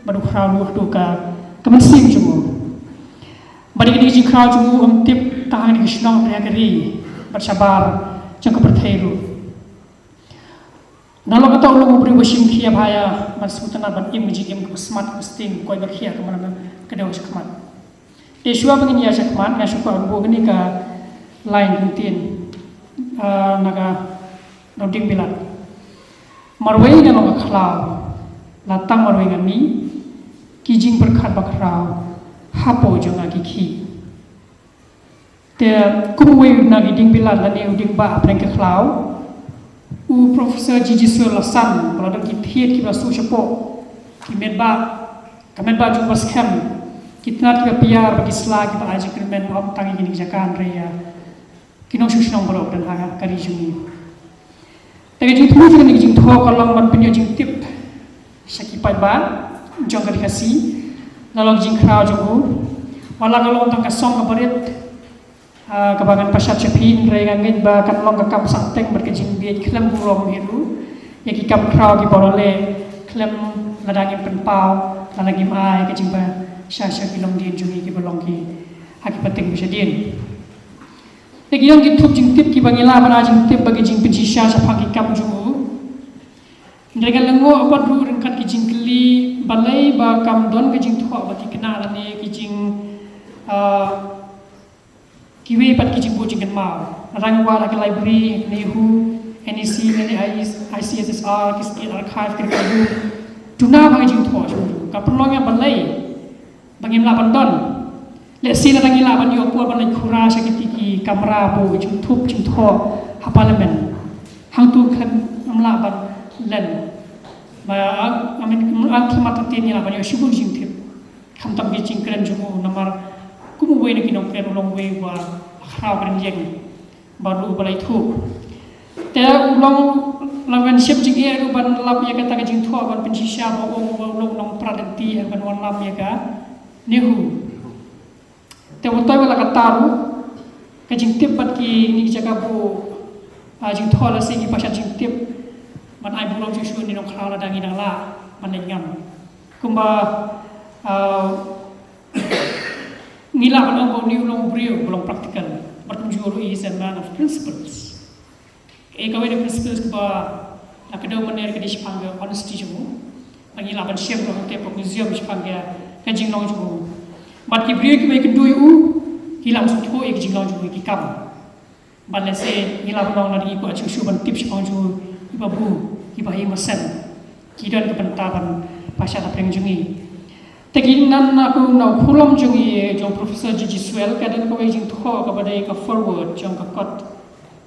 badu kraw lu do ka kaman sim jumu badi ni ji kraw jumu tip tangan ni shnong reagari bersabar jang keperthairu nalo kata ulung beri wasim khia bhaya masutana ban im ji im smart kusting koi berkhia kamana kedew sakmat Yeshua begini ya sakmat nga suka bu gini ka lain huntin naga noding bilat marwei na lo khlaw latang marwei ngami kijing berkhat bakraw hapo jonga kiki te kumwe na giding bilat la ne uding ba apren ke khlaw u professor Gigi Sur Lasan kalau ada kithiet ki basu chapo ki medba kamet ba ju bas kham kitna ki piar bagi sla ki ba aji krimen om tangi gini jakan reya kinong shushong bolok dan ha kari jumi tege jing thu jing jing tho kalong man pinyo jing tip saki pai ba jong kari kasi nalong jing kraw jumu wala kalong tang kasong ka barit kabangan pasat chapin rega ngit ba katlong ka kam santeng berkejing biet klem burong hiru yaki kam kraw ki borole klem ladang penpau ladang ai kejing ba sha kilong din jumi ki bolong ki haki penting bisa din lagi yang gitu jing tip ki bangila bana jing tip bagi jing penci sha pagi kam jumu rega lengo apa du rengkat ki jing kli balai ba kam don ki jing thwa ba ki kena lane ki jing kiwe pat kijing bo jingkan mau rangwa la library nehu NEC ne ICSSR kiski archive ke kayu tuna bang jing tho ka perlonga balai bangim la bandon le sila rangi la ban yo pu ban khura sakiti ki kamera bo jing thup jing tho ha parliament hang tu khan amla ban len ba amin am khmat tin ni la ban yo shibun jing thip kham tam gi jing kren jumu namar kumu wei na kinong kren long wei wa khrau kren jeng baru balai thu te ulong langan siap jing e ru ban lap ya kata jing thu ban pensisya ba ulong long pradenti ban wan lap ya ka nehu te wotoy wala kataru ka jing tip bat ki ni jaga bu jing thu la se ki pasat jing tip ban ai bulong ju ni nong khrau la dangi dang la ban ngam kumba nila ban ang ni ulong brio belum praktikal berkunjung is a man of principles kawe de principles ba nakado maner ke dispanga honesty jumu bangila ban share ro te museum dispanga ka jinglong jumu bat ki brio ki ba ke dui u hilang su tho ek jinglong jumu ki kam ban le se nila ban na ri ko achu shu ban tips pang ju ba bu ki ba hi masen ki dan ke pentaban pasha ta preng jungi Tegin nan aku nau kulom jungi jong Professor Gigi Swell kadan ko jing tho ka badai ka forward jong ka kot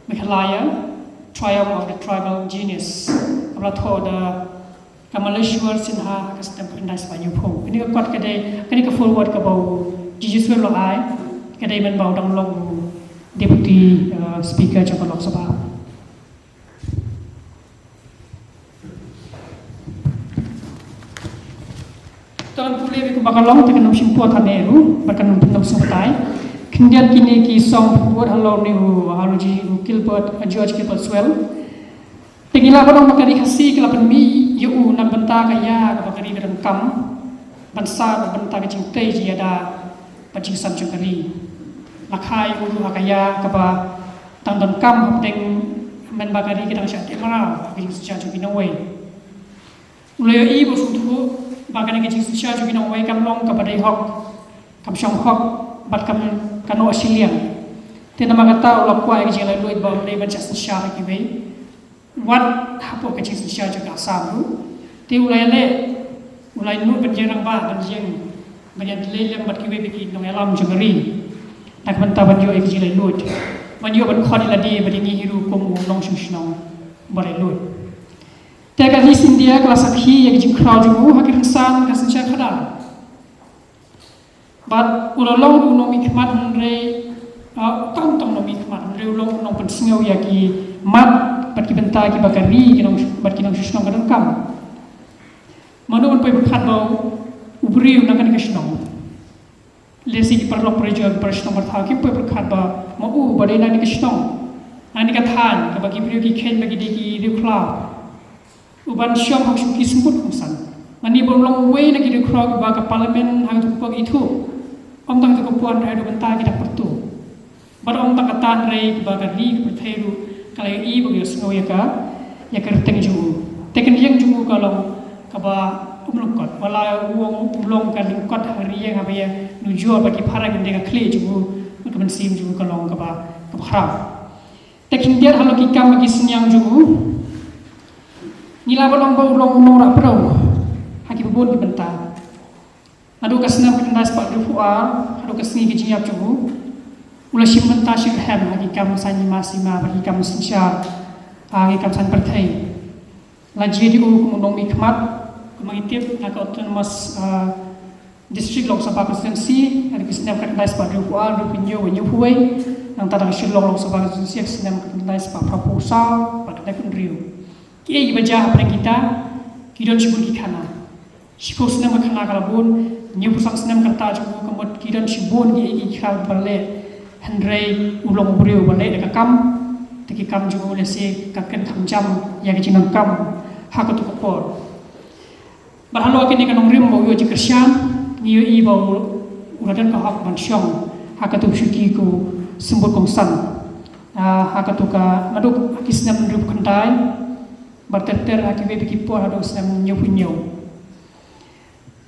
Meghalaya triumph of the tribal genius abla tho da Kamaleshwar Sinha ka stem pendai spa yupo ini ka kot kadai kani ka forward ka bau Gigi Swell lo ai kadai men bau dang long deputy speaker jong Lok Sabha Tuan pulih aku bakal long tekan nomsim puat haneru bakal nom sumtai kendian kini ki song puat halong nehu haluji Gilbert George Gilbert Swell tegila badong makari khasi kelapan mi yu nan benta kaya ka bakari berang kam bansa benta ka jingtai ji ada pajing sam jungkari lakai ulu hakaya ka ba tangdon kam hapteng men bakari kita sya temara ki sya ju binawai ulay i bo sutu bagan yang kecil susah juga nak wae kam long kepada hok kam syong hok bat kam kano asilian tena magata ulap kwa kecil lalu it bawa dari baca susah lagi bae wat hapo kecil susah juga sabu ti ulai le ulai nu berjerang ba berjeng banyak lelem bat kiwe bikin nong alam jengeri nak benta banjo kecil lalu banjo ban khodi ladi badingi hiru komu nong sushnong bare lu Tega di India kelas akhi yang jing crowd jumu hakir insan kasencha khada But ulalong unom ikmat Henry tong nomi ikmat Henry ulong unom pensengau yaki mat bat ki benta ki bakari kinong bat kinong susnong kadang kam. Manu pun berkat bau ubri unakan kesnong. Lesi ki perlu prejo persnong berthau ki pun berkat bau mau badai nani kesnong. Nani kathan ka bagi brio ki ken bagi deki rukla. Uban syom hak syuki sembut kumsan. Mani bolong way lagi rukla ba ka parlimen hang tu pag itu. Om tak kepuan rai do benta kita pertu. Bar om tak katan rai bagari pertheru kalai i bagi snow ya kerteng jungu. Teken yang jungu kalau kaba umlongkot wala uang umlong kan lingkot hari yang apa ya nuju bagi para gende ka kle jungu kemen sim jungu kalau kaba kharap. Teken dia halo kikam bagi senyang jungu. Nila bolong bolong nora pro. Haki bubun di benta. Adu kasna pendas pak rufuar, adu kasni kijiap cubu. Ula shimman tashir hem hagi kam sanyi masima bagi kam sinsyar, hagi kam san pertai. Lajie di kumunong mikmat, kumangitip nak autonomous district Lok Sabha constituency, adu kasna pendas pak rufuar, rupinyo wenyo huwei, nang tadang shilong Lok Sabha constituency kasna pendas pak proposal, pak kadai kunriu. Kiai bajah pada kita, kidon shibun kikana. Shiko senam khana kalabun nyu pusang senam kerta jugu kemot kidan shibun gi ikhal balle handrei ulong brio balle de kam teki kam jugu lese kaken thamjam ya gi jinam kam hakatu kopor barhalo kini kanong rim mo yo jikersian niyo i bau uradan ka hak man syong hakatu syuki ku sembut kongsan hakatu ka aduk kisnam rup kandai barteter hakibe bikipor aduk senam nyu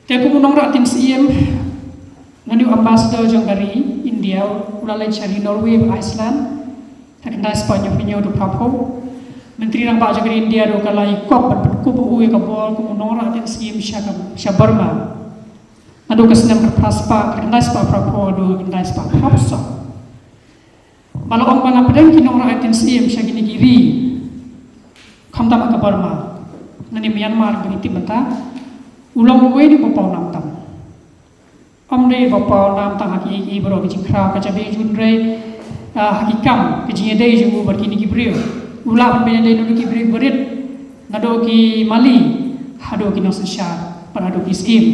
Teku munong ratin siem ngani ambassador jong dari India ulalai cari Norway Iceland takenda Spanyol pinyo do prapo menteri rang ba jong India do kalai kop ban ku bu e ka bol ku munong ratin siem sha Burma adu kasnam praspa takenda spa prapo do takenda spa hapsa bala ong bala pedang kinong ratin siem sha gini giri khamda ka Burma ngani Myanmar beniti benta ulang gue di bopau nam tam, om deh bopau nam tam haki i bro kecing kra kacabe junre haki kam kecingnya deh jungu berkini kibriu, ulang benda deh nuki kibriu berit, nado ki Mali, hado ki Nosensyar, parado ki Sim,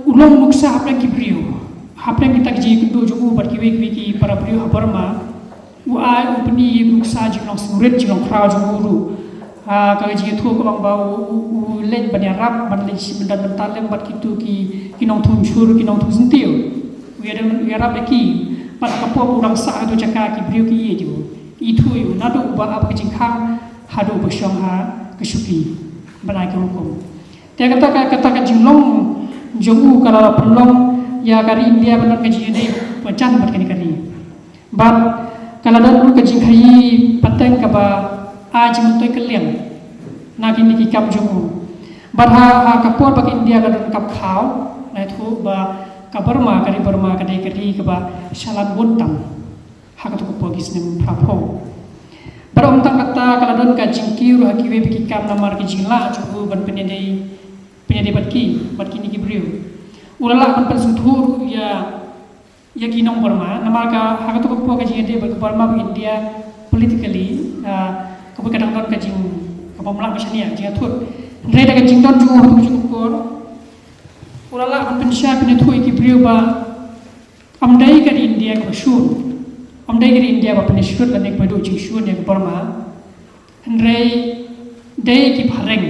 ulang nuksa apa kibriu, apa yang kita kecing kedua jungu berkiwi ki para briu Burma, uai upni nuksa jeng surit jeng kra jungu kalau jika tu orang bau len banyak rap, banyak benda bentalem buat kita ki nong tuncur, ki nong tunsentiu. We rap lagi, pada kapur orang sah tu cakap ki beriu ki itu. Itu you, nado ubah apa kejengkang, hado bersyong kesuki, banyak hukum. Dia kata jenglong, jongu kalau pelong ya kari India benar kaji ini pecan berkali-kali. But kalau dulu kaji kaji pateng kaba aji muntoi keliang nagi niki kam jungu barha kapur bagi India kadon kap khau na thu ba kabarma kari ke ba shalan buntam hakatu ko pogis nem prapo barom tang kata kaladon ka jingkiru hakiwe biki kam namar ki jingla jungu ban penede batki niki briu ulala ban pensuthur ya ginong Burma namar ka hakatu ko ka jingede ba Burma India politically kamu kadang-kadang kajing kamu melak macam ni jika tu, mereka kajing don juga tu juga kor, ulala kan pensya punya tu ikibriu ba, amdai ke India ke Shur, amdai ke India ba punya Shur kan ekor dua jing Shur yang Burma, mereka dai ki pareng,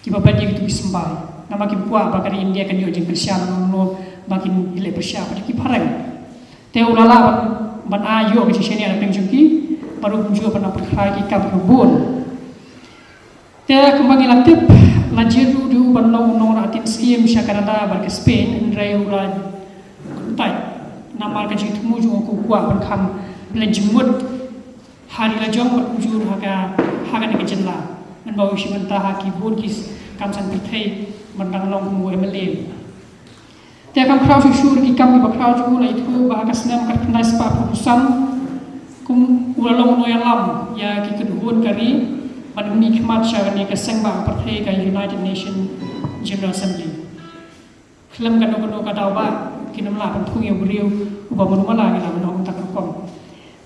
ki bapa dia itu bisembai, nama ki buah ba ke India kan dia jing persya no makin ile persya pada ki pareng, te ulala ban ayo ke sini ada penjungki. Baru juga pernah berkali kali kebun. Dia kembali latip lajiru di uban long ratin siem syakarada bar ke Spain ndrai ulan tai namar ke jitu muju ko kuah berkam belajimut hari lajong berujur haga ni kejenla men bawa si mentah haki bun kis kamsan pertai mendang long mu emelem. Dia kam krau syur ki kam ki bakrau ju la itu ba kasnam kat pendai spa proposal kum ulalong noyalam ya ki kedhuan kari man nikmat syarani ka sengba partai ka United Nation General Assembly Kelam kanu kadau ba kinam la pan thung yo brio uba manu mala ngila manu tak kom.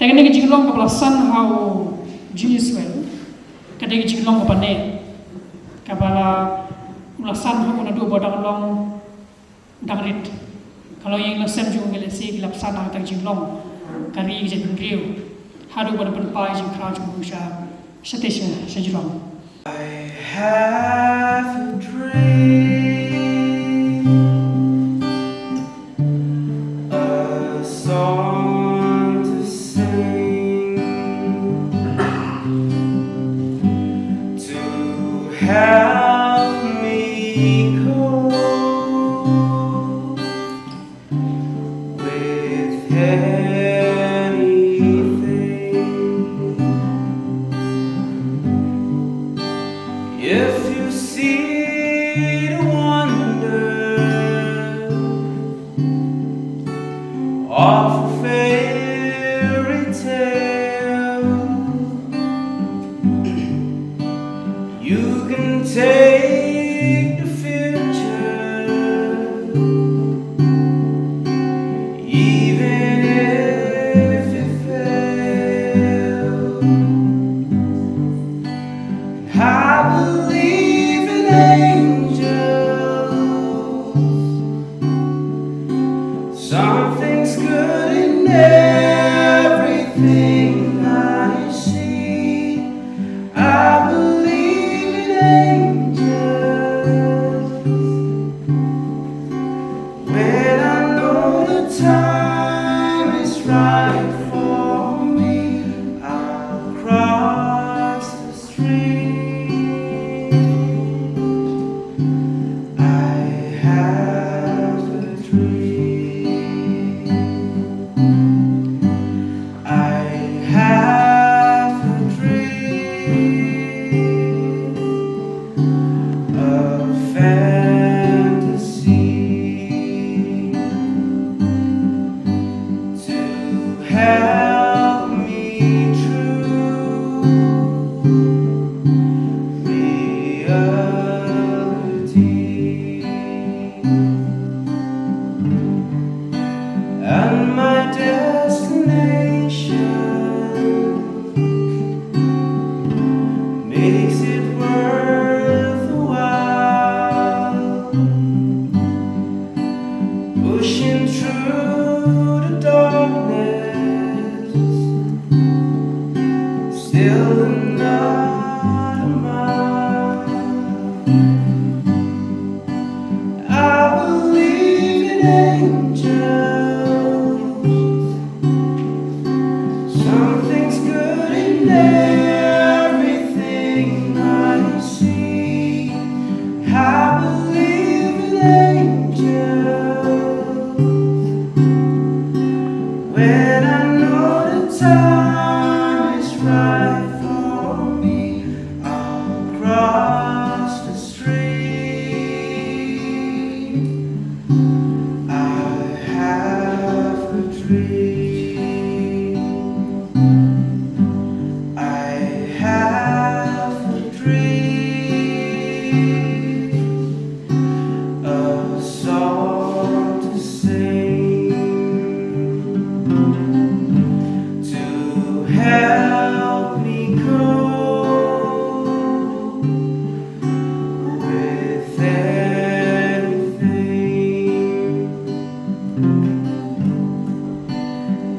Tangan ni jinglong ka pelasan how Israel. Kadang jinglong ka pane. Kabala ulasan ho na do bodang long dangrit. Kalau yang lasan jung gelesi gilap sana tak jinglong kari jin brio. Hadu pada berpai jing krau jung sha station sejurong. I have a dream, a song to sing, to help me cope with if you see the wonder of a fairy tale, you can take the future, even if it fails. I believe in angels. Something's good in everything I see. I believe in angels. When I know the time is right for me, I'll cross the street. Help me through reality, and my destination makes it worth a while, pushing through the darkness. Still another mile. I believe in angels. Something's good in everything I see. I believe in angels. When I know the time is right for me, I'll cross the street. I have a dream. I have a dream, a song to sing, to help me cope with anything.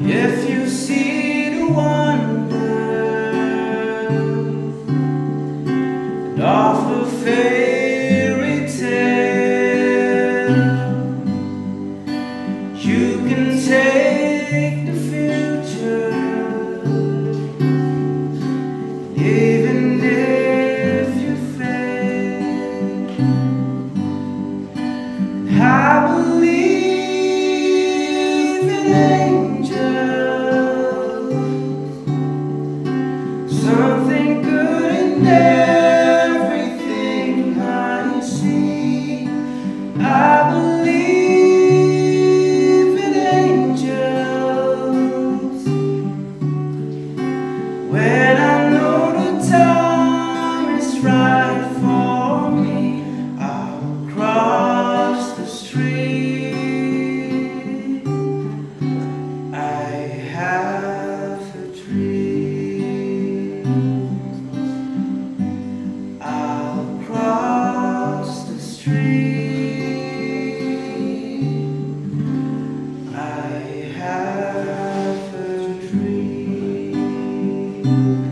If you see the wonder of a fairy tale, you can take the future, even if you fail. I believe in angels. Something good in everything I see. I believe you.